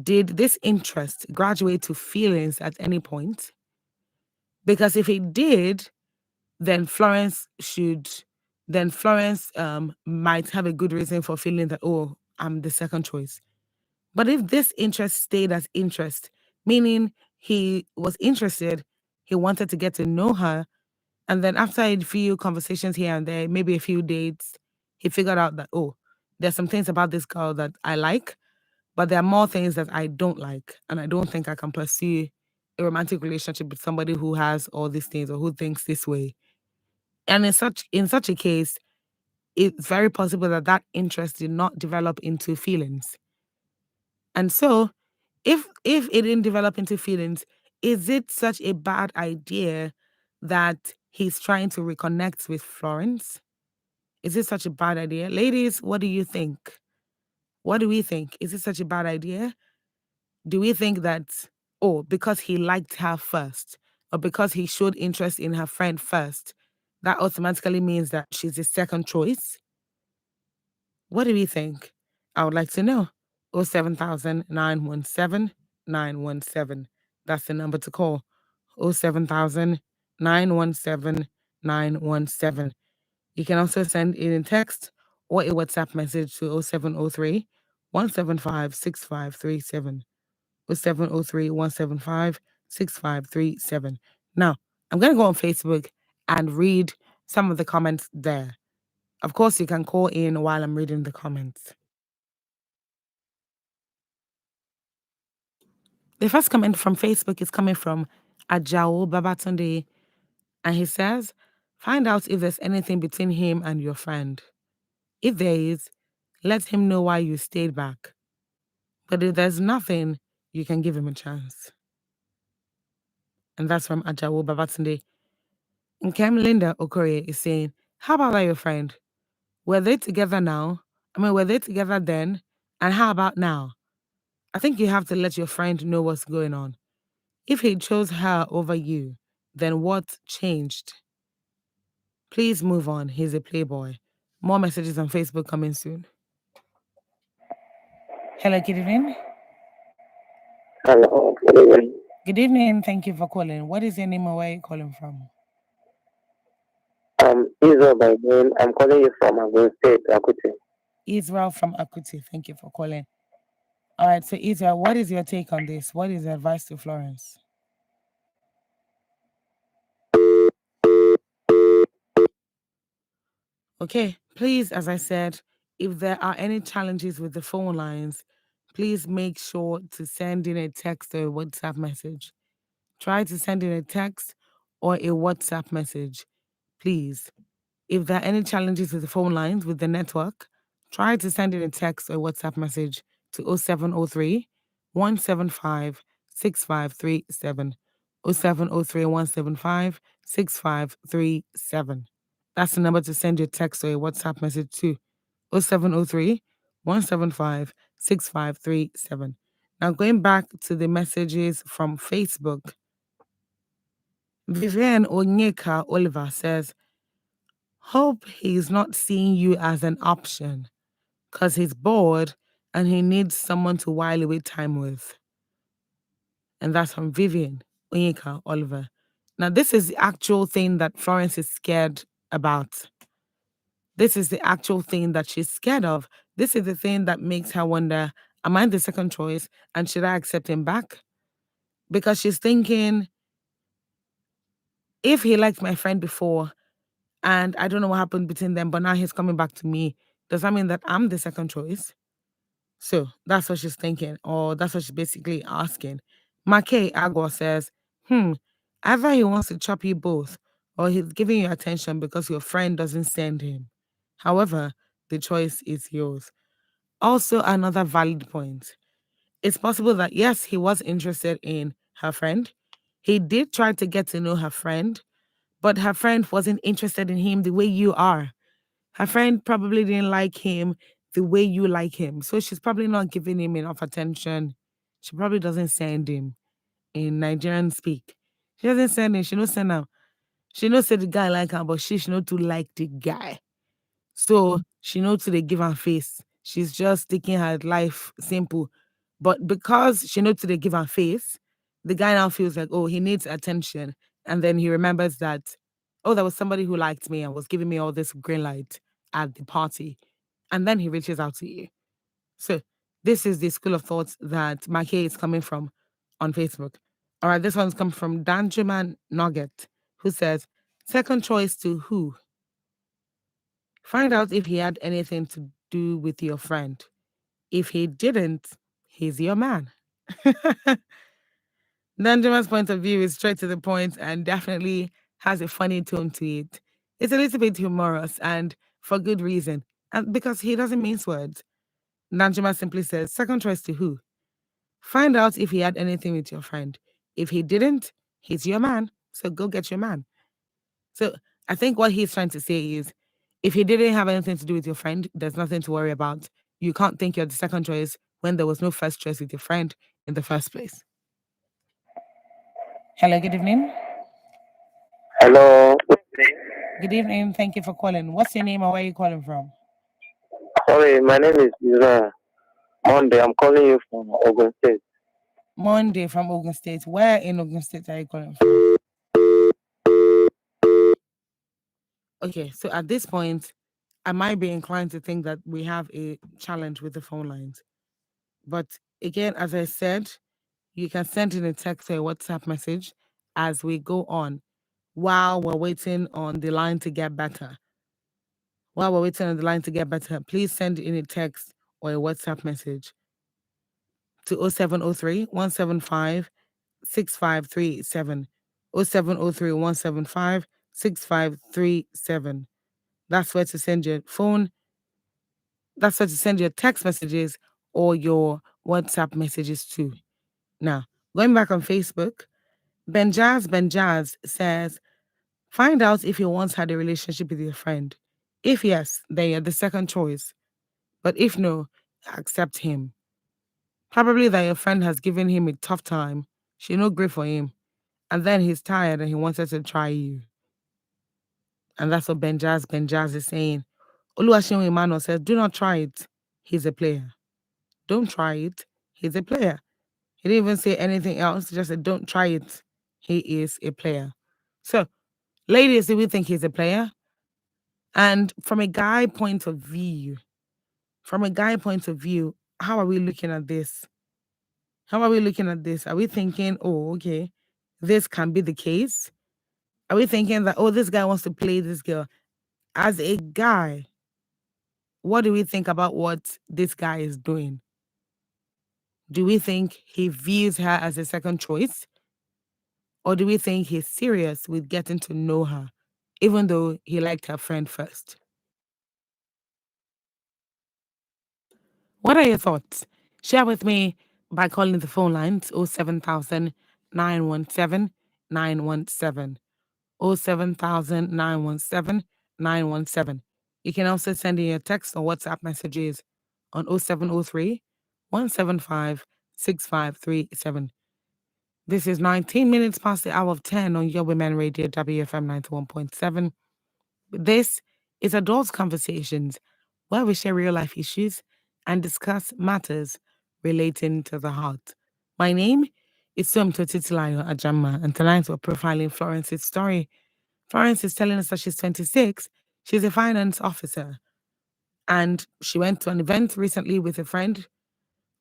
Did this interest graduate to feelings at any point? Because if it did, then Florence might have a good reason for feeling that, oh, I'm the second choice. But if this interest stayed as interest, meaning he was interested, he wanted to get to know her, and then after a few conversations here and there, maybe a few dates, he figured out that, oh, there's some things about this girl that I like, but there are more things that I don't like. And I don't think I can pursue a romantic relationship with somebody who has all these things or who thinks this way. And in such a case, it's very possible that that interest did not develop into feelings. And so, if it didn't develop into feelings, is it such a bad idea that he's trying to reconnect with Florence? Is it such a bad idea? Ladies, what do you think? What do we think? Is it such a bad idea? Do we think that, oh, because he liked her first, or because he showed interest in her friend first, that automatically means that she's his second choice? What do we think? I would like to know. 07000 917 917. That's the number to call. 07000 917 917. You can also send in a text or a WhatsApp message to 0703 175 6537. 0703 175 6537. Now, I'm going to go on Facebook and read some of the comments there. Of course, you can call in while I'm reading the comments. The first comment from Facebook is coming from Ajao Babatunde, and he says, find out if there's anything between him and your friend. If there is, let him know why you stayed back. But if there's nothing, you can give him a chance. And that's from Ajao Babatunde. And Kem Linda Okoye is saying, how about your friend? Were they together now? Were they together then? And how about now? I think you have to let your friend know what's going on. If he chose her over you, then what changed? Please move on. He's a playboy. More messages on Facebook coming soon. Hello, good evening. Hello, good evening. Good evening. Thank you for calling. What is your name and where are you calling from? Israel by name. I'm calling you from Ogun State, Akuti. Israel from Akuti. Thank you for calling. All right, so Israel, what is your take on this? What is your advice to Florence? Okay, please, as I said, if there are any challenges with the phone lines, please make sure to send in a text or a WhatsApp message. Try to send in a text or a WhatsApp message, please. If there are any challenges with the phone lines, with the network, try to send in a text or WhatsApp message to 0703 175 6537. 0703 175 6537. That's the number to send your text or a WhatsApp message to 0703 175 6537. Now, going back to the messages from Facebook, Vivian Onyeka Oliver says, hope he's not seeing you as an option because he's bored and he needs someone to while away time with. And that's from Vivian Onyeka Oliver. Now, this is the actual thing that Florence is scared about. This is the actual thing that she's scared of. This is the thing that makes her wonder, am I the second choice and should I accept him back? Because she's thinking, If he liked my friend before and I don't know what happened between them, but now he's coming back to me, does that mean that I'm the second choice? So that's what she's thinking, or that's what she's basically asking. Make Agua says, either he wants to chop you both, or he's giving you attention because your friend doesn't send him. However, the choice is yours. Also, another valid point. It's possible that, yes, he was interested in her friend. He did try to get to know her friend, but her friend wasn't interested in him the way you are. Her friend probably didn't like him the way you like him. So she's probably not giving him enough attention. She probably doesn't send him in Nigerian speak. She doesn't send him. She don't send him. She knows say the guy like her, but she know to like the guy. So she knows to they give her face. She's just taking her life simple. But because she knows to they give her face, the guy now feels like, oh, he needs attention. And then he remembers that, oh, there was somebody who liked me and was giving me all this green light at the party. And then he reaches out to you. So this is the school of thoughts that Mackay is coming from on Facebook. All right, this one's come from Danjuman Nugget, who says, second choice to who? Find out if he had anything to do with your friend. If he didn't, he's your man. Danjuman's point of view is straight to the point and definitely has a funny tone to it. It's a little bit humorous and for good reason. And because he doesn't mince words. Danjuma simply says, second choice to who? Find out if he had anything with your friend. If he didn't, he's your man. So go get your man. So I think what he's trying to say is if he didn't have anything to do with your friend, there's nothing to worry about. You can't think you're the second choice when there was no first choice with your friend in the first place. Hello, good evening. Hello. Good evening. Thank you for calling. What's your name or where are you calling from? Sorry, my name is Israel Monday. I'm calling you from Ogun State. Monday from Ogun State. Where in Ogun State are you calling from? Okay, so at this point, I might be inclined to think that we have a challenge with the phone lines. But again, as I said, you can send in a text or a WhatsApp message as we go on while we're waiting on the line to get better. While we're waiting on the line to get better, please send in a text or a WhatsApp message to 0703 175 6537. 0703 175 6537. That's where to send your phone. That's where to send your text messages or your WhatsApp messages to. Now, going back on Facebook, Benjaz says, find out if you once had a relationship with your friend. If yes, then you're the second choice. But if no, accept him. Probably that your friend has given him a tough time. She no great for him. And then he's tired and he wanted to try you. And that's what Benjaz is saying. Oluwaseun Emmanuel says, do not try it. He's a player. Don't try it. He's a player. He didn't even say anything else. He just said, don't try it. He is a player. So, ladies, do we think he's a player? And from a guy point of view, how are we looking at this? How are we looking at this? Are we thinking, oh, okay, this can be the case? Are we thinking that, oh, this guy wants to play this girl? As a guy, what do we think about what this guy is doing? Do we think he views her as a second choice? Or do we think he's serious with getting to know her, even though he liked her friend first? What are your thoughts? Share with me by calling the phone lines 07000 917 917. 07000 917 917. You can also send in your text or WhatsApp messages on 0703 175 6537. This is 19 minutes past the hour of 10 on Your Women Radio, WFM 91.7. This is Adult Conversations, where we share real life issues and discuss matters relating to the heart. My name is Somto Titilayo Ajama, and tonight we're profiling Florence's story. Florence is telling us that she's 26, she's a finance officer, and she went to an event recently with a friend.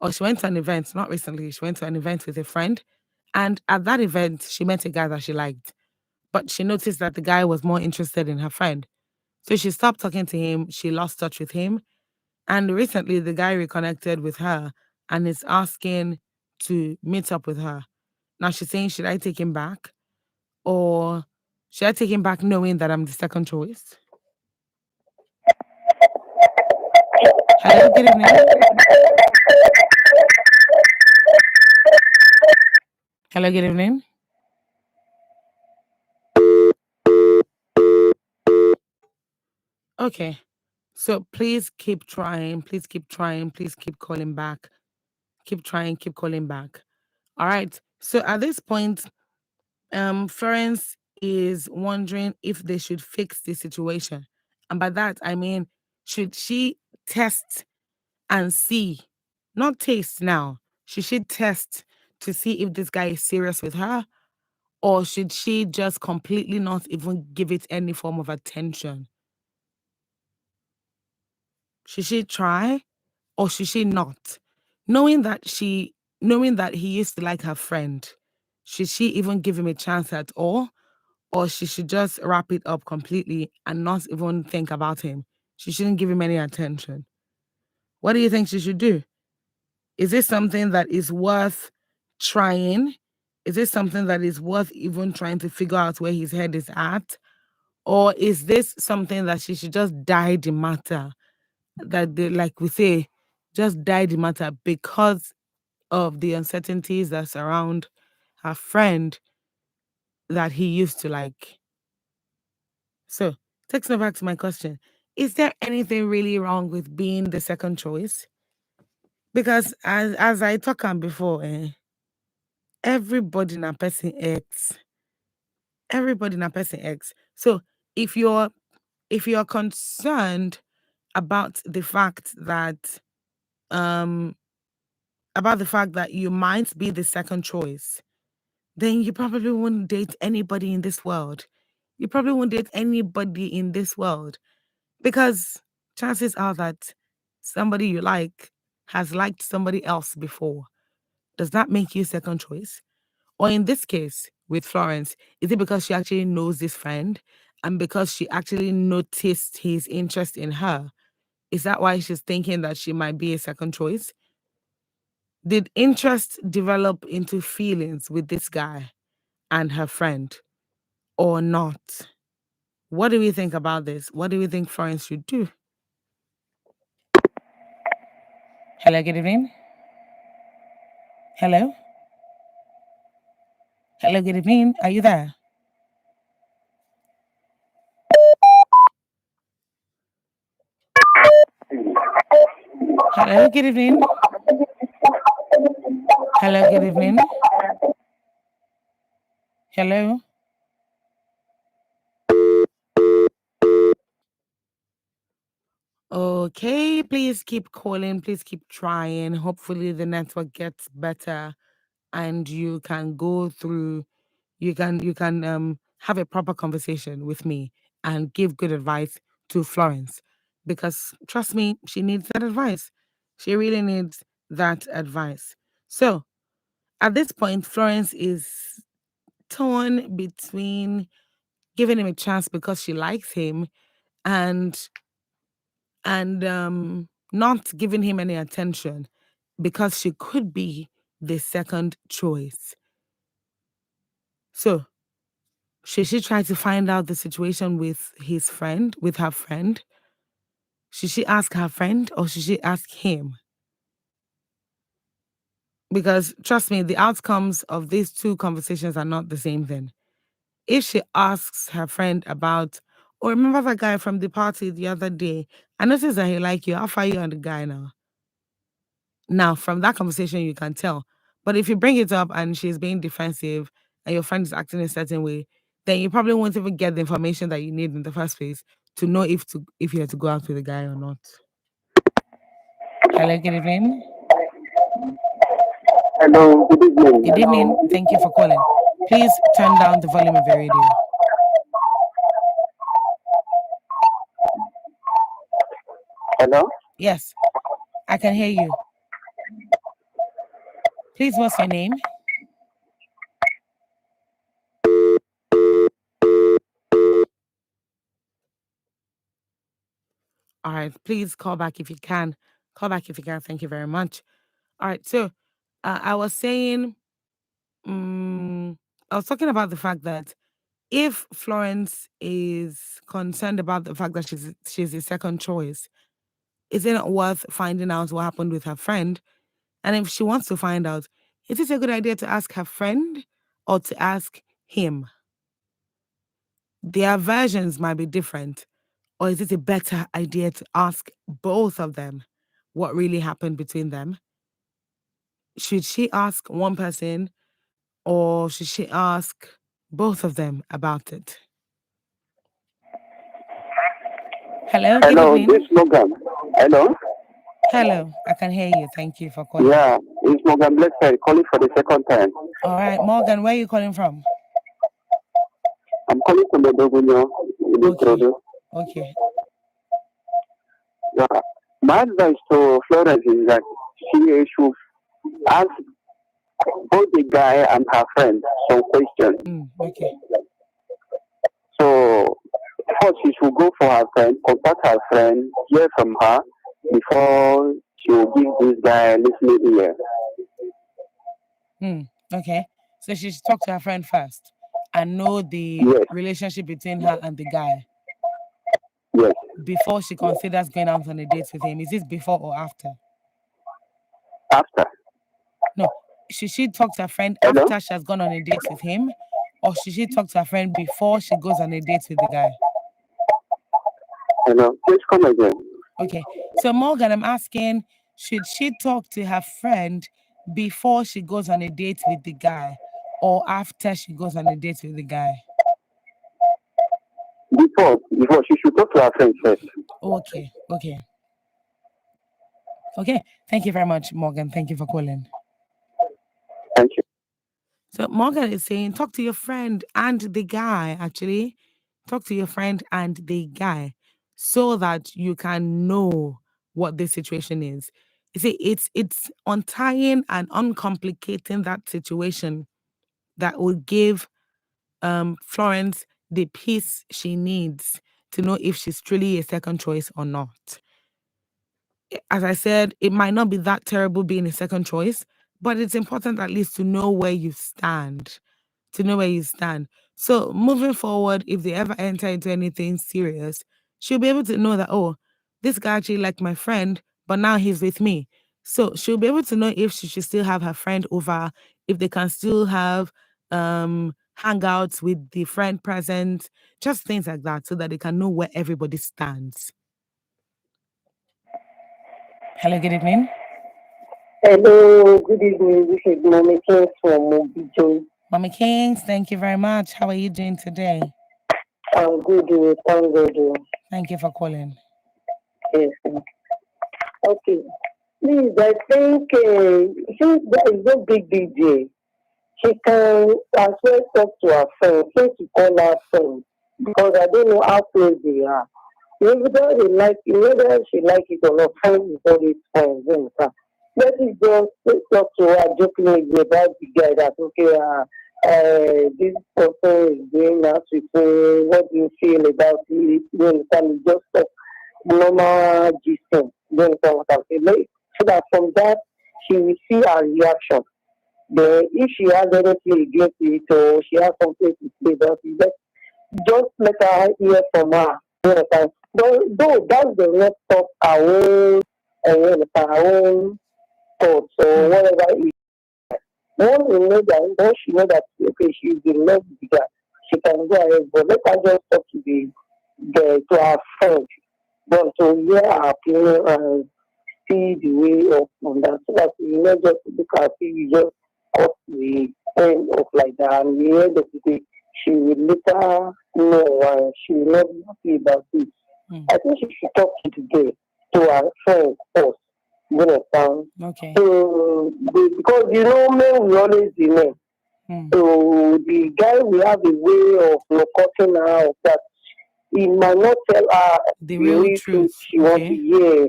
Or she went to an event, not recently, she went to an event with a friend. And at that event, she met a guy that she liked. but she noticed that the guy was more interested in her friend. So she stopped talking to him. She lost touch with him. And recently, the guy reconnected with her and is asking to meet up with her. Now she's saying, should I take him back? Or should I take him back knowing that I'm the second choice? Hello, good evening. Hello, good evening. Okay. So please keep trying. Please keep trying. Please keep calling back. Keep trying. Keep calling back. All right. So at this point, Florence is wondering if they should fix the situation. And by that, I mean, should she test and see, not taste now, should she test to see if this guy is serious with her? Or should she just completely not even give it any form of attention? Should she try or should she not? Knowing that he used to like her friend, should she even give him a chance at all? Or she should just wrap it up completely and not even think about him? She shouldn't give him any attention. What do you think she should do? Is this something that is worth trying? Is this something that is worth even trying to figure out where his head is at? Or is this something that she should just die the matter? That they, like we say, just die the matter because of the uncertainties that surround her friend that he used to like. So, takes me back to my question. Is there anything really wrong with being the second choice? Because as I talked on before, everybody in a person X. Everybody in a person X. So if you're concerned about the fact that you might be the second choice, then you probably wouldn't date anybody in this world. You probably won't date anybody in this world because chances are that somebody you like has liked somebody else before. Does that make you second choice? Or in this case with Florence, is it because she actually knows this friend and because she actually noticed his interest in her? Is that why she's thinking that she might be a second choice? Did interest develop into feelings with this guy and her friend or not? What do we think about this? What do we think Florence should do? Hello, good evening. Hello? Hello, good evening. Are you there? Hello, good evening. Hello, good evening. Hello? Okay, please keep calling. Please keep trying. Hopefully the network gets better and you can go through, you can have a proper conversation with me and give good advice to Florence. Because trust me, she needs that advice. She really needs that advice. So at this point, Florence is torn between giving him a chance because she likes him and not giving him any attention because she could be the second choice. So, should she try to find out the situation with her friend? Should she ask her friend or should she ask him? Because trust me, the outcomes of these two conversations are not the same thing. If she asks her friend about, oh, remember that guy from the party the other day? I noticed that he like you. How far are you on the guy now? Now, from that conversation, you can tell. But if you bring it up and she's being defensive and your friend is acting a certain way, then you probably won't even get the information that you need in the first place to know if you have to go out with the guy or not. Hello, good evening. Hello, good evening. Good evening. Thank you for calling. Please turn down the volume of your radio. Hello? Yes, I can hear you. Please, what's your name? All right. Please call back if you can. Call back if you can. Thank you very much. All right. So I was saying, I was talking about the fact that if Florence is concerned about the fact that she's a second choice, is it not worth finding out what happened with her friend? And if she wants to find out, is it a good idea to ask her friend or to ask him? Their versions might be different. Or is it a better idea to ask both of them what really happened between them? Should she ask one person or should she ask both of them about it? Hello, good Hello, evening. this is Morgan. Hello? Hello, I can hear you. Thank you for calling. Yeah, it's Morgan Blessed calling for the second time. All right, Morgan, where are you calling from? I'm calling from the Dogunyo in Ikorodu. Okay. Yeah. My advice to Florence is that she should ask both the guy and her friend some questions. Okay. So first she should go for her friend, contact her friend, hear from her before she will give this guy listening ear. Okay. So she should talk to her friend first and know the relationship between her and the guy. Yes. Before she considers going out on a date with him. Is this before or after? After. No. Should she talk to her friend Hello? after she has gone on a date with him? Or should she talk to her friend before she goes on a date with the guy? Hello, please come again. Okay. So Morgan, I'm asking, should she talk to her friend before she goes on a date with the guy or after she goes on a date with the guy? Before she should talk to her friend first. Okay. Thank you very much, Morgan. Thank you for calling. Thank you. So Morgan is saying, talk to your friend and the guy, actually. Talk to your friend and the guy so that you can know what the situation is. You see, it's untying and uncomplicating that situation that will give Florence the peace she needs to know if she's truly a second choice or not. As I said, it might not be that terrible being a second choice, but it's important at least to know where you stand. So moving forward, if they ever enter into anything serious, she'll be able to know that, oh, this guy actually liked my friend, but now he's with me. So she'll be able to know if she should still have her friend over, if they can still have hangouts with the friend present, just things like that, so that they can know where everybody stands. Hello, good evening. Hello, good evening. This is Mommy Kings from Mobijo. Mommy Kings, thank you very much. How are you doing today? I'm good. Thank God. Thank you for calling. Yes. Okay. Please, I think since there is no big DJ, she can as well talk to her friend. Since she call her friend, because I don't know how close they are. Whether she like it or not, friends is always friends. Let me just talk to her jokingly about the guy that, okay, this person is doing that with me. What do you feel about it? You understand? Just talk normal distance. You understand what I'm saying? So that from that, she will see her reaction. Then if she has anything against it or she has something to say about it, just let her hear from her. You understand? Though that does not stop our own thoughts or whatever it is. Once she knows that okay, she's in love with the guy, she can go ahead, but let her just talk to her friend, but to hear her opinion and see the way of on that, so that you not just look at it, you just cut the end off like that, and the end of the day, she will later know and she will not be happy about it. I think she should talk to her friend first. You understand? Okay. So because men will always be men. So the guy will have a way of cutting her off that he might not tell her the real truth she wants to hear.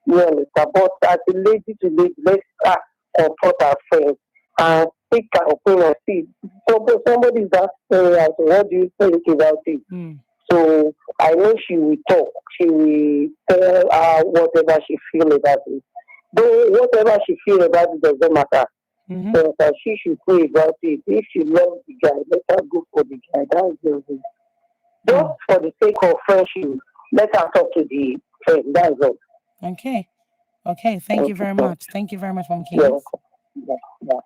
You understand? But as a lady to lady, let her comfort her friends and take her opinion. See, somebody is asking her, what do you think about it? So I know she will talk. She will tell her whatever she feel about it. Though whatever she feel about it doesn't matter. Mm-hmm. So she should pray about it. If she loves the guy, let her go for the guy. That's just it. Just for the sake of friendship, let her talk to the friend. That's all. Okay. Okay. Thank you very much. Thank you very much, Mom You're Kings. welcome. Yeah.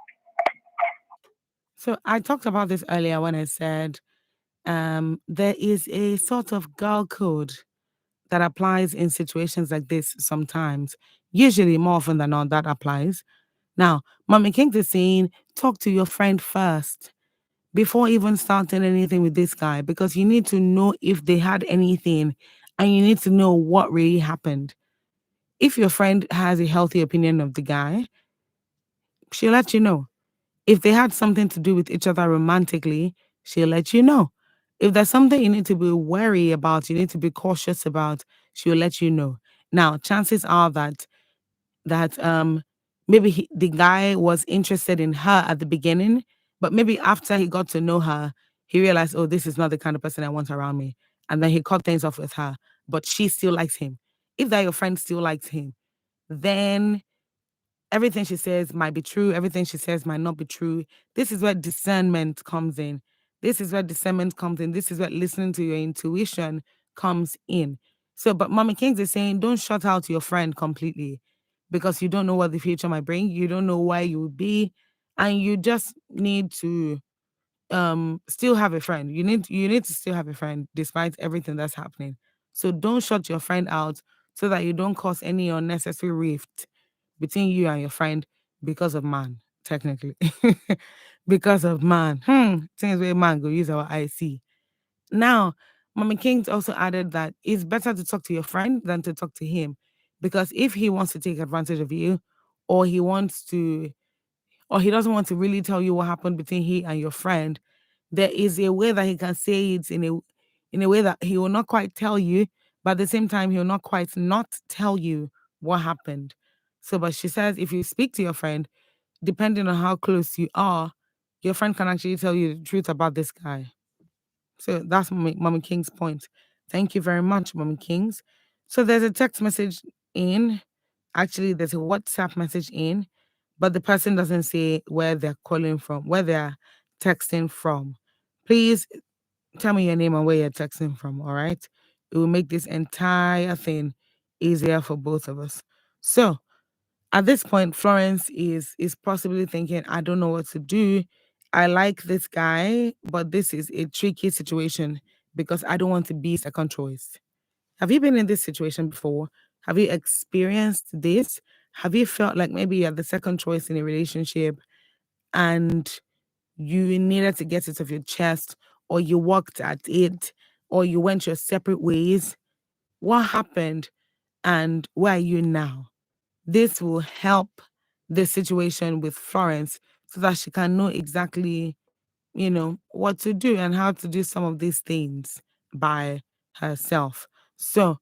So I talked about this earlier when I said there is a sort of girl code that applies in situations like this sometimes. Usually, more often than not, that applies. Now, Mommy King is saying, talk to your friend first before even starting anything with this guy, because you need to know if they had anything and you need to know what really happened. If your friend has a healthy opinion of the guy, she'll let you know. If they had something to do with each other romantically, she'll let you know. If there's something you need to be wary about, you need to be cautious about, she'll let you know. Now, chances are that maybe the guy was interested in her at the beginning, but maybe after he got to know her, he realized, oh, this is not the kind of person I want around me. And then he cut things off with her, but she still likes him. If that your friend still likes him, then everything she says might be true, everything she says might not be true. This is where discernment comes in. This is where discernment comes in. This is where listening to your intuition comes in. So, but Mommy Kings is saying, don't shut out your friend completely because you don't know what the future might bring. You don't know where you will be. And you just need to still have a friend. You need to still have a friend despite everything that's happening. So don't shut your friend out so that you don't cause any unnecessary rift between you and your friend because of man, technically. Because of man. Things where man go use our IC. Now, Mommy Kings also added that it's better to talk to your friend than to talk to him. Because if he wants to take advantage of you, or he wants to, or he doesn't want to really tell you what happened between he and your friend, there is a way that he can say it in a way that he will not quite tell you, but at the same time, he will not quite not tell you what happened. So, but she says if you speak to your friend, depending on how close you are, your friend can actually tell you the truth about this guy. So that's Mommy King's point. Thank you very much, Mommy Kings. So there's a text message in. Actually, there's a WhatsApp message in, but the person doesn't say where they're calling from, where they're texting from. Please tell me your name and where you're texting from, all right? It will make this entire thing easier for both of us. So at this point, Florence is possibly thinking, I don't know what to do. I like this guy, but this is a tricky situation because I don't want to be second choice. Have you been in this situation before? Have you experienced this? Have you felt like maybe you're the second choice in a relationship and you needed to get it off your chest, or you worked at it, or you went your separate ways? What happened and where are you now? This will help the situation with Florence so that she can know exactly, what to do and how to do some of these things by herself. So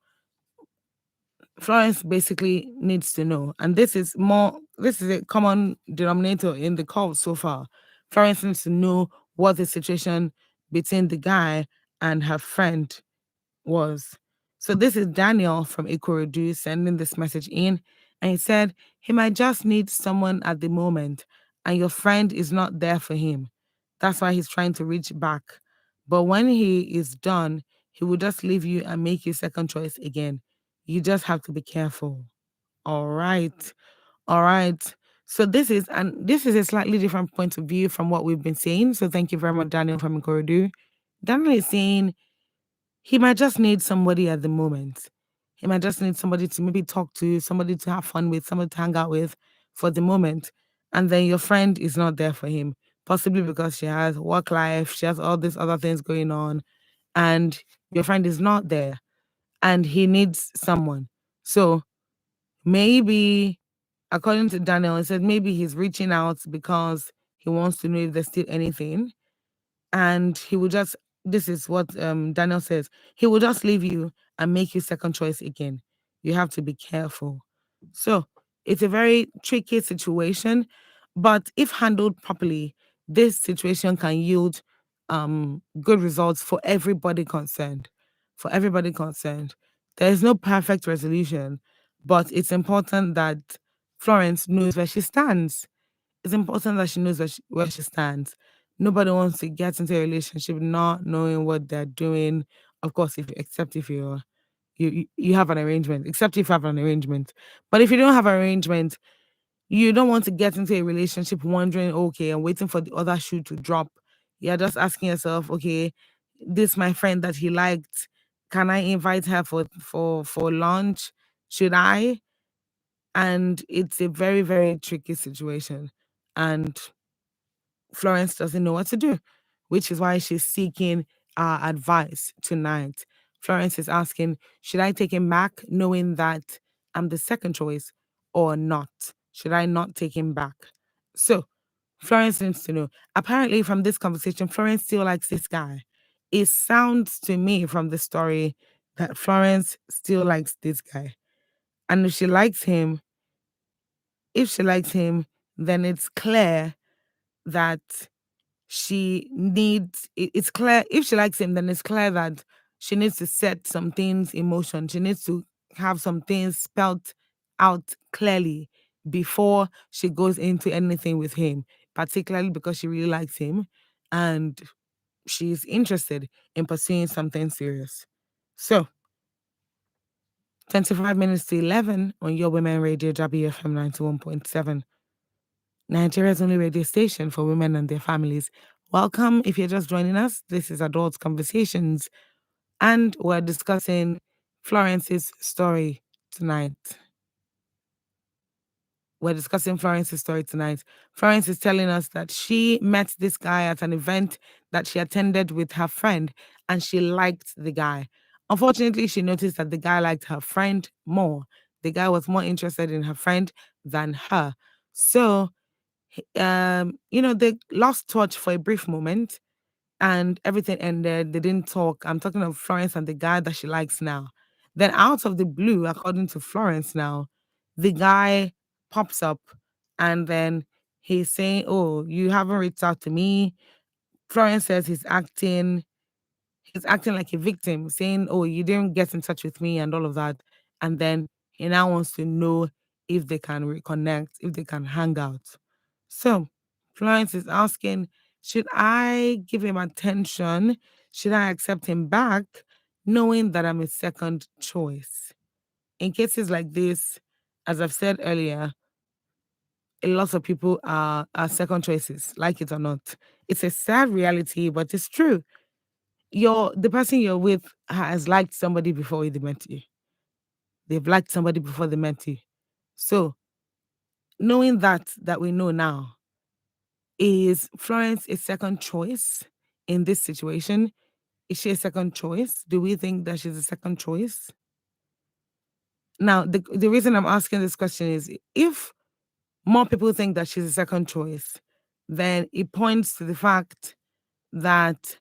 Florence basically needs to know, and this is a common denominator in the call so far. Florence needs to know what the situation between the guy and her friend was. So this is Daniel from Ikorodu sending this message in, and he said he might just need someone at the moment, and your friend is not there for him. That's why he's trying to reach back. But when he is done, he will just leave you and make you second choice again. You just have to be careful. All right. All right. So this is a slightly different point of view from what we've been saying. So thank you very much, Daniel from Ikorodu. Daniel is saying he might just need somebody at the moment. He might just need somebody to maybe talk to, somebody to have fun with, somebody to hang out with for the moment. And then your friend is not there for him, possibly because she has work life, she has all these other things going on, and your friend is not there and he needs someone. So maybe, according to Daniel, he said maybe he's reaching out because he wants to know if there's still anything, and he will just, this is what Daniel says, he will just leave you and make you second choice again. You have to be careful. So it's a very tricky situation, but if handled properly, this situation can yield good results for everybody concerned. for everybody concerned. There is no perfect resolution, but it's important that Florence knows where she stands. It's important that she knows where she stands. Nobody wants to get into a relationship not knowing what they're doing. Of course, except if you have an arrangement, except if you have an arrangement. But if you don't have an arrangement, you don't want to get into a relationship wondering, okay, I'm waiting for the other shoe to drop. You're just asking yourself, okay, this my friend that he liked. Can I invite her for lunch? Should I? And it's a very, very tricky situation. And Florence doesn't know what to do, which is why she's seeking our advice tonight. Florence is asking, should I take him back knowing that I'm the second choice or not? Should I not take him back? So, Florence needs to know. Apparently, from this conversation, Florence still likes this guy. It sounds to me from the story that Florence still likes this guy. And if she likes him, then it's clear that it's clear if she likes him, then it's clear that she needs to set some things in motion. She needs to have some things spelled out clearly before she goes into anything with him, particularly because she really likes him and she's interested in pursuing something serious. So 25 minutes to 11 on Your Women Radio, WFM 91.7. Nigeria's only radio station for women and their families. Welcome if you're just joining us. This is Adults Conversations, and we're discussing Florence's story tonight. Florence is telling us that she met this guy at an event that she attended with her friend, and she liked the guy. Unfortunately, she noticed that the guy liked her friend more. The guy was more interested in her friend than her. So they lost touch for a brief moment and everything ended. They didn't talk. I'm talking of Florence and the guy that she likes now. Then out of the blue, according to Florence now, the guy pops up and then he's saying, oh, you haven't reached out to me. Florence says he's acting like a victim, saying, oh, you didn't get in touch with me and all of that. And then he now wants to know if they can reconnect, if they can hang out. So Florence is asking, should I give him attention? Should I accept him back, knowing that I'm a second choice? In cases like this, as I've said earlier, a lot of people are second choices, like it or not. It's a sad reality, but it's true. The person you're with has liked somebody before they met you. They've liked somebody before they met you. So knowing that we know now, is Florence a second choice in this situation? Is she a second choice? Do we think that she's a second choice? Now, the reason I'm asking this question is if more people think that she's a second choice, then it points to the fact that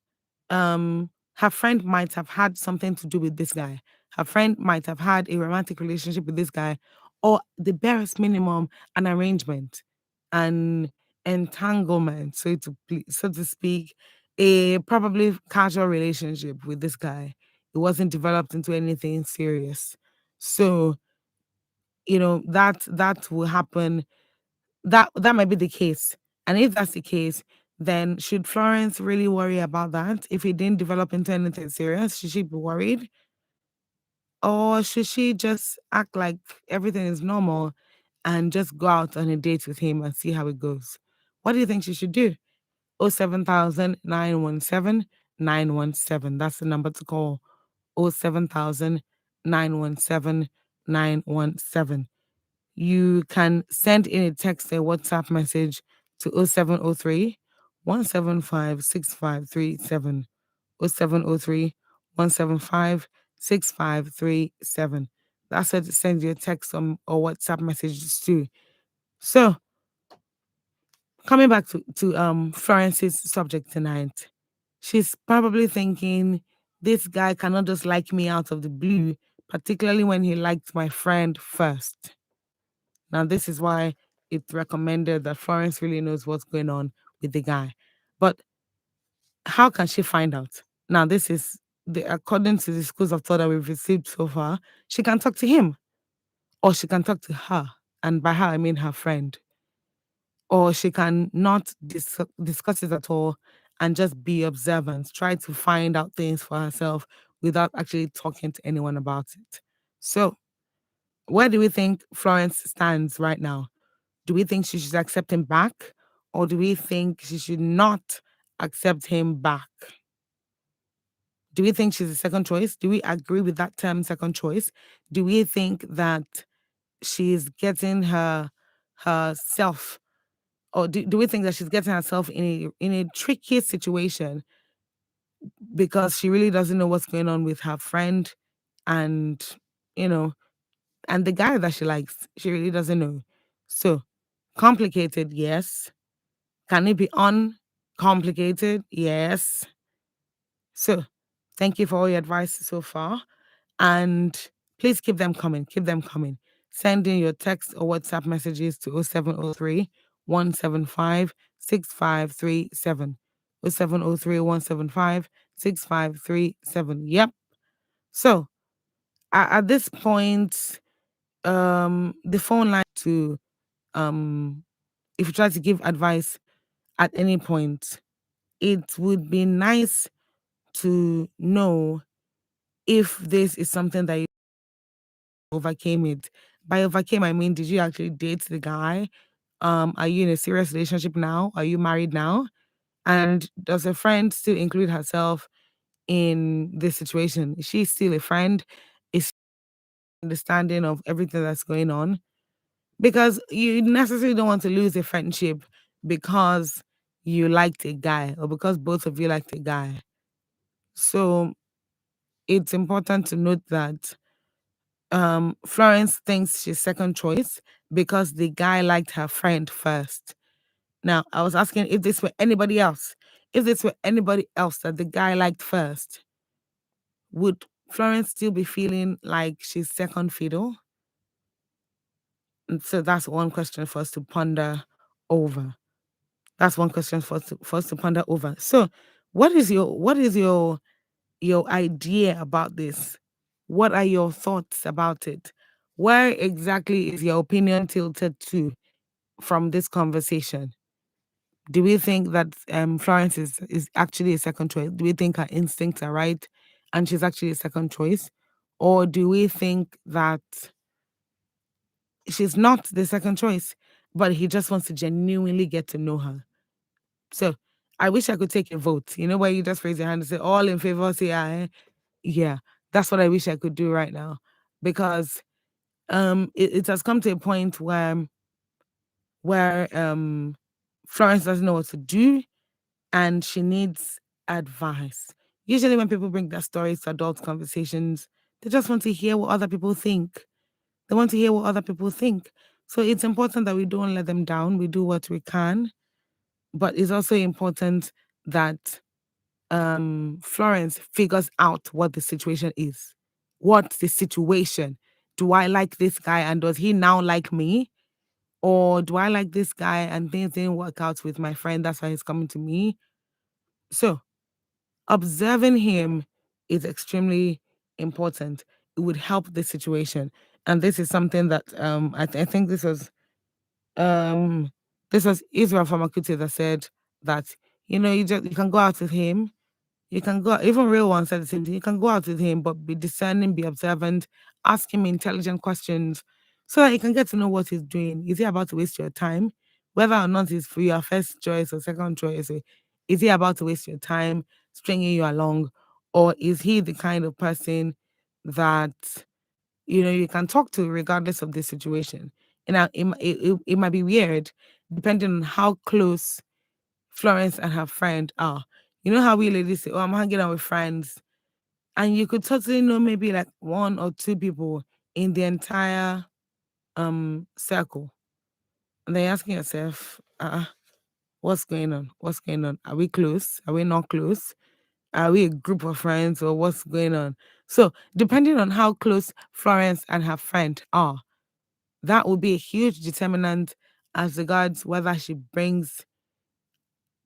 her friend might have had something to do with this guy. Her friend might have had a romantic relationship with this guy, or the barest minimum, an arrangement, an entanglement, so to speak, a probably casual relationship with this guy. It wasn't developed into anything serious. So, that will happen. That might be the case. And if that's the case, then should Florence really worry about that? If it didn't develop into anything serious, should she be worried? Or should she just act like everything is normal and just go out on a date with him and see how it goes? What do you think she should do? 07000 917 917. That's the number to call. 07000 917 917. You can send in a text or WhatsApp message to 0703 175 6537. 0703 175 6537. That's where to send your text or WhatsApp messages to. So, coming back to Florence's subject tonight, she's probably thinking, this guy cannot just like me out of the blue, particularly when he liked my friend first. Now, this is why it's recommended that Florence really knows what's going on with the guy. But how can she find out? Now, this is according to the schools of thought that we've received so far, she can talk to him or she can talk to her. And by her, I mean her friend. Or she can not discuss it at all and just be observant, try to find out things for herself without actually talking to anyone about it. So, where do we think Florence stands right now? Do we think she should accept him back? Or do we think she should not accept him back? Do we think she's a second choice? Do we agree with that term, second choice? Do we think that she's getting herself, or do we think that she's getting herself in a tricky situation because she really doesn't know what's going on with her friend and you know and the guy that she likes, she really doesn't know. So complicated, yes. Can it be uncomplicated? Yes. So thank you for all your advice so far. And please keep them coming. Keep them coming. Send in your text or WhatsApp messages to 0703 175 6537. 0703 175 6537. Yep. So at this point, the phone line to if you try to give advice at any point, it would be nice to know if this is something that you overcame it. By overcame, I mean, did you actually date the guy? Are you in a serious relationship now? Are you married now? And does a friend still include herself in this situation? Is she still a friend? Is she understanding of everything that's going on? Because you necessarily don't want to lose a friendship because you liked a guy or because both of you liked a guy. So it's important to note that Florence thinks she's second choice because the guy liked her friend first. Now, I was asking if this were anybody else, if this were anybody else that the guy liked first, would Florence still be feeling like she's second fiddle? And so that's one question for us to ponder over. That's one question for us to ponder over. So, what is your idea about this? What are your thoughts about it? Where exactly is your opinion tilted to from this conversation? Do we think that Florence is actually a second choice? Do we think her instincts are right and she's actually a second choice? Or do we think that she's not the second choice, but he just wants to genuinely get to know her? So I wish I could take a vote. You know, where you just raise your hand and say, all in favor, say aye. Yeah, that's what I wish I could do right now. Because it has come to a point where Florence doesn't know what to do and she needs advice. Usually when people bring their stories to adult conversations, they just want to hear what other people think. They want to hear what other people think. So it's important that we don't let them down. We do what we can. But it's also important that Florence figures out what the situation is. What's the situation? Do I like this guy and does he now like me? Or do I like this guy and things didn't work out with my friend? That's why he's coming to me. So observing him is extremely important. It would help the situation. And this is something that I think this was Israel Famakuti that said that, you can go out with him. You can go, even real ones said the same thing. You can go out with him, but be discerning, be observant, ask him intelligent questions so that you can get to know what he's doing. Is he about to waste your time? Whether or not it's for your first choice or second choice, is he about to waste your time, stringing you along? Or is he the kind of person that, you can talk to regardless of the situation? And it might be weird depending on how close Florence and her friend are. You know how we ladies say, oh, I'm hanging out with friends. And you could totally know maybe like one or two people in the entire circle. And then you're asking yourself, what's going on? What's going on? Are we close? Are we not close? Are we a group of friends or what's going on? So depending on how close Florence and her friend are, that will be a huge determinant as regards whether she brings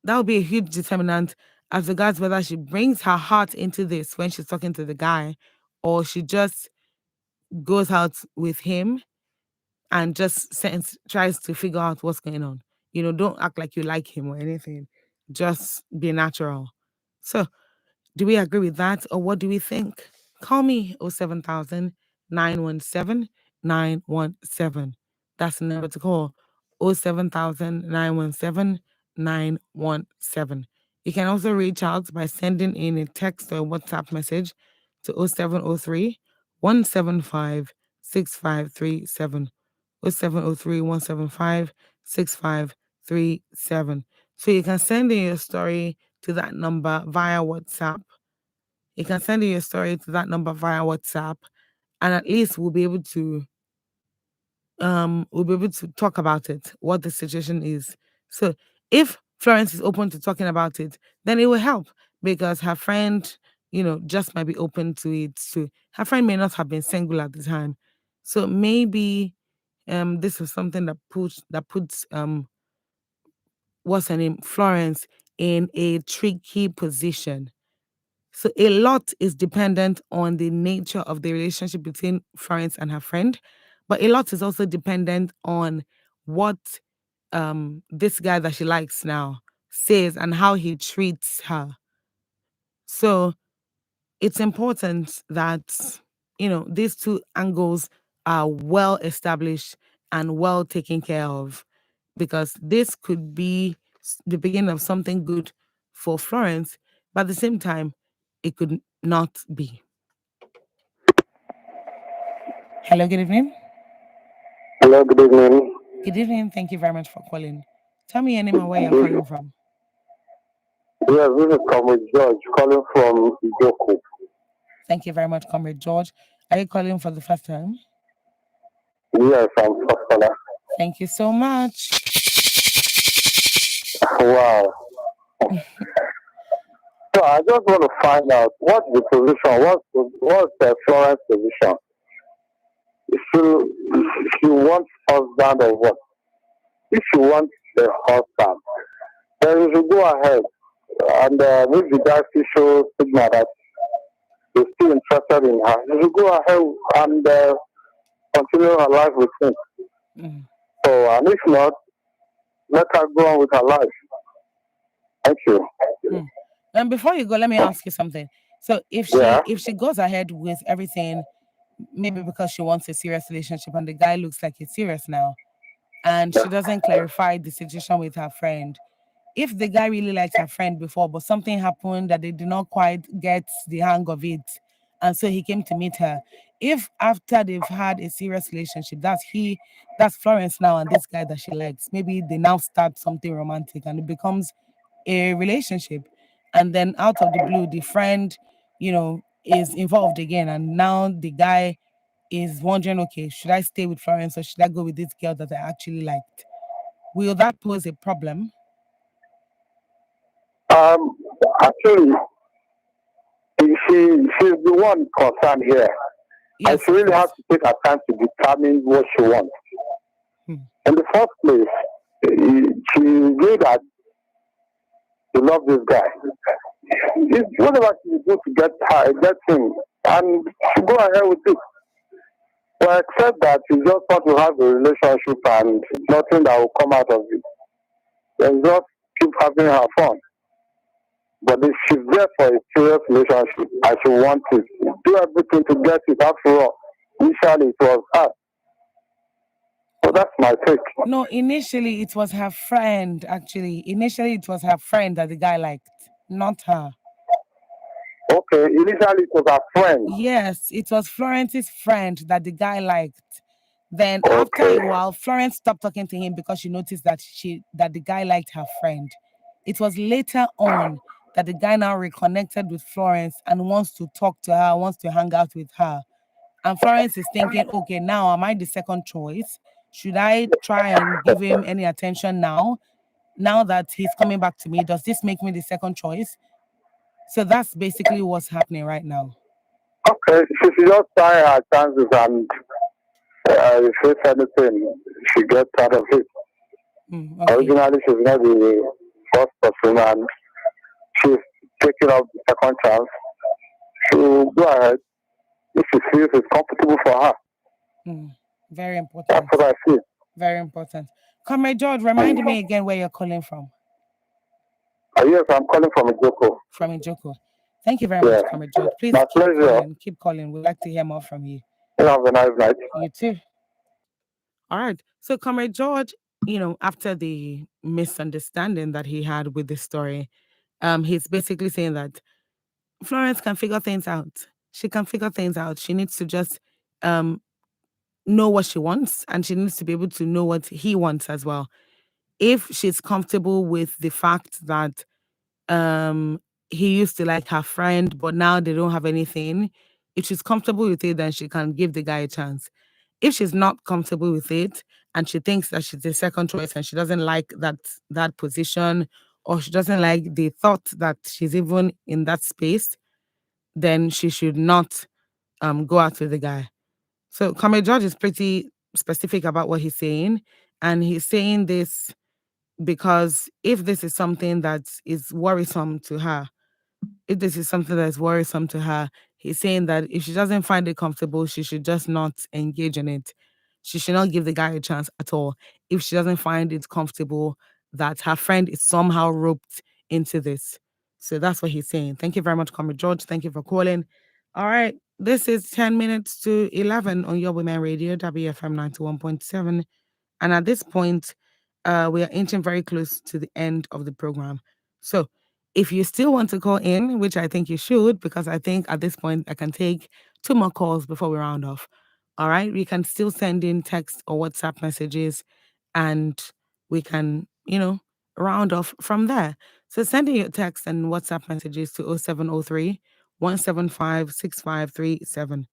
that will be a huge determinant as regards whether she brings her heart into this when she's talking to the guy, or she just goes out with him and just tries to figure out what's going on. Don't act like you like him or anything. Just be natural. So, do we agree with that, or what do we think? Call me 07000 917 917. That's the number to call. 07000 917 917. You can also reach out by sending in a text or WhatsApp message to 0703 175 6537. 0703 175 6537. So you can send in your story to that number via WhatsApp. You can send in your story to that number via WhatsApp, and at least we'll be able to talk about it, what the situation is. So if Florence is open to talking about it, then it will help, because her friend, just might be open to it too. Her friend may not have been single at the time. So maybe this is something that puts what's her name, Florence, in a tricky position. So a lot is dependent on the nature of the relationship between Florence and her friend, but a lot is also dependent on what this guy that she likes now says and how he treats her. So it's important that these two angles are well established and well taken care of, because this could be the beginning of something good for Florence, but at the same time, it could not be. Hello, good evening. Hello, good evening. Good evening. Thank you very much for calling. Tell me your name and where you're calling from. Yes, this is Comrade George calling from Ijoku. Thank you very much, Comrade George. Are you calling for the first time? Yes, I'm first caller. Thank you so much. Wow. So I just want to find out what's the position, what's the Florence position? She wants husband or what? If she wants the husband, then we should go ahead and if the guy still shows stigma that he's still interested in her, we should go ahead and continue her life with him. So, and if not, let her go on with her life. Thank you. And before you go, let me ask you something. So if she goes ahead with everything, maybe because she wants a serious relationship and the guy looks like he's serious now, and she doesn't clarify the situation with her friend, if the guy really liked her friend before, but something happened that they did not quite get the hang of it, and so he came to meet her, if after they've had a serious relationship, that's Florence now and this guy that she likes, maybe they now start something romantic and it becomes a relationship, and then out of the blue the friend is involved again, and now the guy is wondering, okay, should I stay with Florence or should I go with this girl that I actually liked? Will that pose a problem? Actually, she's the one concerned here. Yes, and she really has to take her time to determine what she wants. In the first place, she knew that she loved this guy. Whatever she do to get him, and she go ahead with it. But except that she just want to have a relationship and nothing that will come out of it. And just keep having her fun. But if she's there for a serious relationship and she wants it, do everything to get it. After all, initially it was her. So that's my take. No, initially it was her friend, actually. Initially it was her friend that the guy liked, not her. Okay, initially it was her friend. Yes, it was Florence's friend that the guy liked. Then after a while, Florence stopped talking to him because she noticed that the guy liked her friend. It was later on that the guy now reconnected with Florence and wants to talk to her, wants to hang out with her. And Florence is thinking, okay, now am I the second choice? Should I try and give him any attention now? Now that he's coming back to me, does this make me the second choice? So that's basically what's happening right now. Okay, she should just try her chances, and if there's anything, she gets out of it. Okay. Originally, she's not the first person, and she's taking up the second chance, she'll go ahead if she feels it's comfortable for her. Very important. That's what I feel. Very important. Comrade George, remind me again where you're calling from. Yes, I'm calling from Ijoko. From Ijoko. Thank you very much, Comrade George. Please My keep pleasure. calling. Keep calling. We'd like to hear more from you. Have a nice night. You too. All right. So, Comrade George, after the misunderstanding that he had with this story, he's basically saying that Florence can figure things out. She can figure things out. She needs to just know what she wants, and she needs to be able to know what he wants as well. If she's comfortable with the fact that he used to like her friend, but now they don't have anything, if she's comfortable with it, then she can give the guy a chance. If she's not comfortable with it and she thinks that she's the second choice and she doesn't like that position, or she doesn't like the thought that she's even in that space, then she should not go out with the guy. So Comrade George is pretty specific about what he's saying, and he's saying this because if this is something that is worrisome to her, he's saying that if she doesn't find it comfortable, she should just not engage in it. She should not give the guy a chance at all if she doesn't find it comfortable that her friend is somehow roped into this. So that's what he's saying. Thank you very much, Comrade George. Thank you for calling. All right. This is 10 minutes to 11 on Your Women Radio, WFM 91.7. And at this point, we are inching very close to the end of the program. So if you still want to call in, which I think you should, because I think at this point I can take 2 more calls before we round off. All right. We can still send in text or WhatsApp messages and we can, round off from there. So send in your text and WhatsApp messages to 0703 175 6537.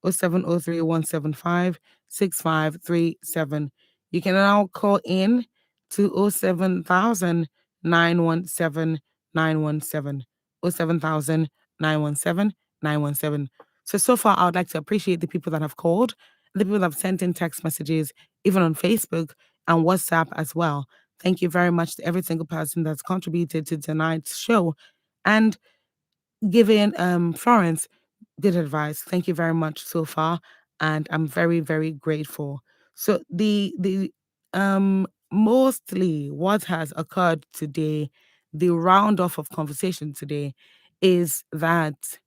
0703 175 6537. You can now call in to 07000 917 917. 07000 917 917. So far, I would like to appreciate the people that have called, the people that have sent in text messages, even on Facebook and WhatsApp as well. Thank you very much to every single person that's contributed to tonight's show and giving Florence good advice. Thank you very much so far, and I'm very, very grateful. So the mostly what has occurred today, the round off of conversation today, is that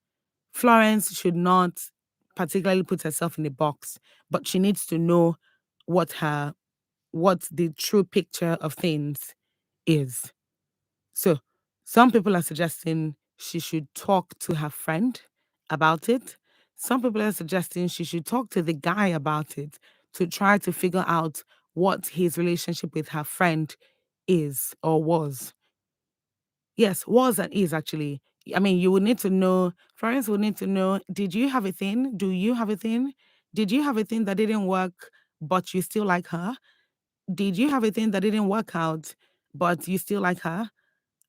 Florence should not particularly put herself in a box, but she needs to know what the true picture of things is. So some people are suggesting she should talk to her friend about it. Some people are suggesting she should talk to the guy about it to try to figure out what his relationship with her friend is or was. Yes, was and is actually. I mean, you would need to know, Florence would need to know, did you have a thing? Do you have a thing? Did you have a thing that didn't work, but you still like her? Did you have a thing that didn't work out, but you still like her?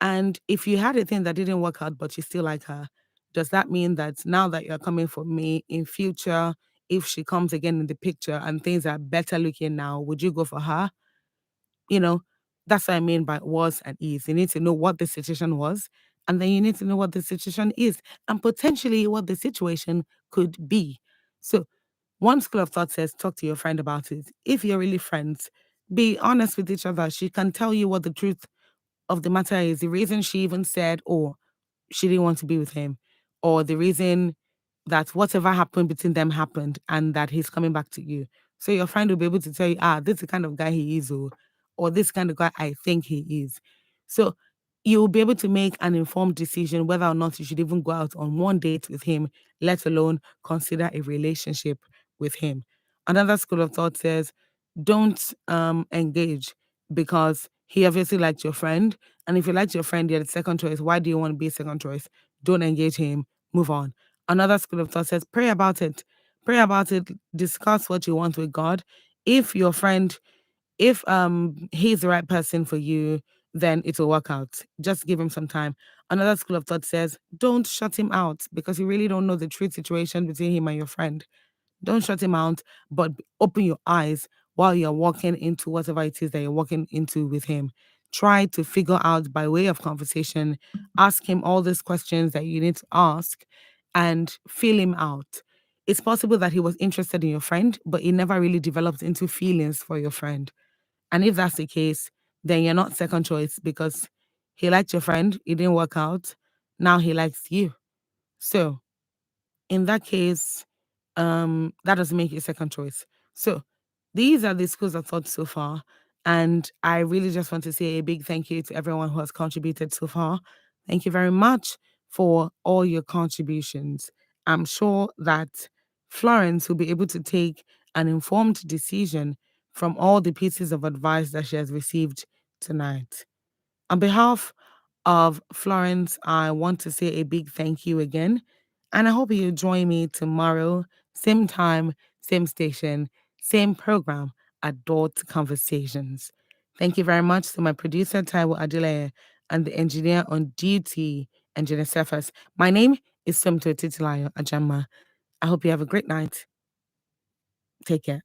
And if you had a thing that didn't work out, but you still like her, does that mean that now that you're coming for me in future, if she comes again in the picture and things are better looking now, would you go for her? That's what I mean by was and is. You need to know what the situation was, and then you need to know what the situation is, and potentially what the situation could be. So one school of thought says talk to your friend about it. If you're really friends, be honest with each other. She can tell you what the truth of the matter is. The reason she even said, oh, she didn't want to be with him, or the reason that whatever happened between them happened and that he's coming back to you. So your friend will be able to tell you, this is the kind of guy he is, or this kind of guy I think he is. So you'll be able to make an informed decision whether or not you should even go out on one date with him, let alone consider a relationship with him. Another school of thought says, don't engage because he obviously liked your friend. And if you liked your friend, you're the second choice. Why do you want to be a second choice? Don't engage him. Move on. Another school of thought says, pray about it. Pray about it. Discuss what you want with God. If your friend, if he's the right person for you, then it will work out. Just give him some time. Another school of thought says, don't shut him out because you really don't know the true situation between him and your friend. Don't shut him out, but open your eyes while you're walking into whatever it is that you're walking into with him try to figure out by way of conversation, ask him all these questions that you need to ask and feel him out. It's possible that he was interested in your friend, but he never really developed into feelings for your friend. And if that's the case, then you're not second choice because he liked your friend, it didn't work out. Now he likes you. So in that case, that doesn't make it second choice. So these are the schools of thought so far. And I really just want to say a big thank you to everyone who has contributed so far. Thank you very much for all your contributions. I'm sure that Florence will be able to take an informed decision from all the pieces of advice that she has received tonight. On behalf of Florence, I want to say a big thank you again. And I hope you join me tomorrow, same time, same station, same program, Adult Conversations. Thank you very much to my producer, Taiwo Adile, and the engineer on duty, Engineer Cephas. My name is Somto Titilayo Ajama. I hope you have a great night. Take care.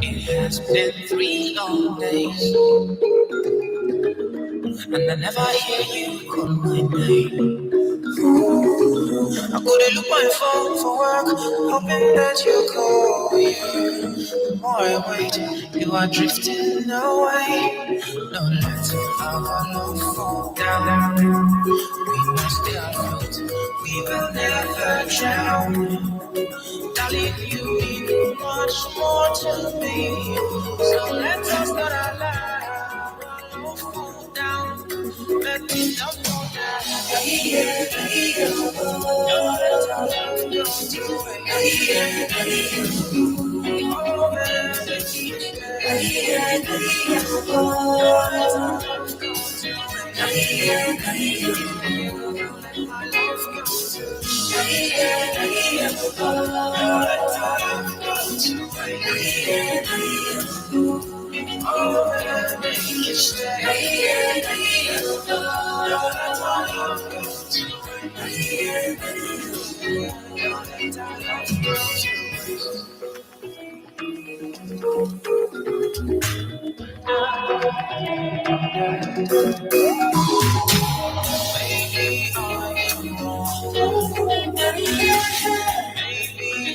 It has been 3 long days, and I never hear you call my name. I couldn't look my phone for work, hoping that you call you. The more I wait, you are drifting away. No, let our love fall down. We must stay afloat, we will never drown. Darling, you mean much more to me. So let us not allow our love fall down. Let me not fall down. Maybe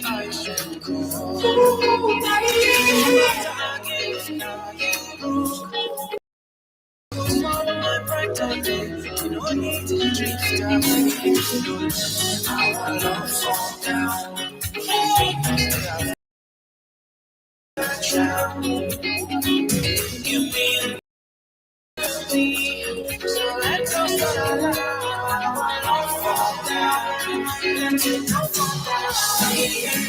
I should call. My brighter days, you don't need to drift away. Our love fall down. You mean me, so let's us allow our love fall down. Let it not fall down.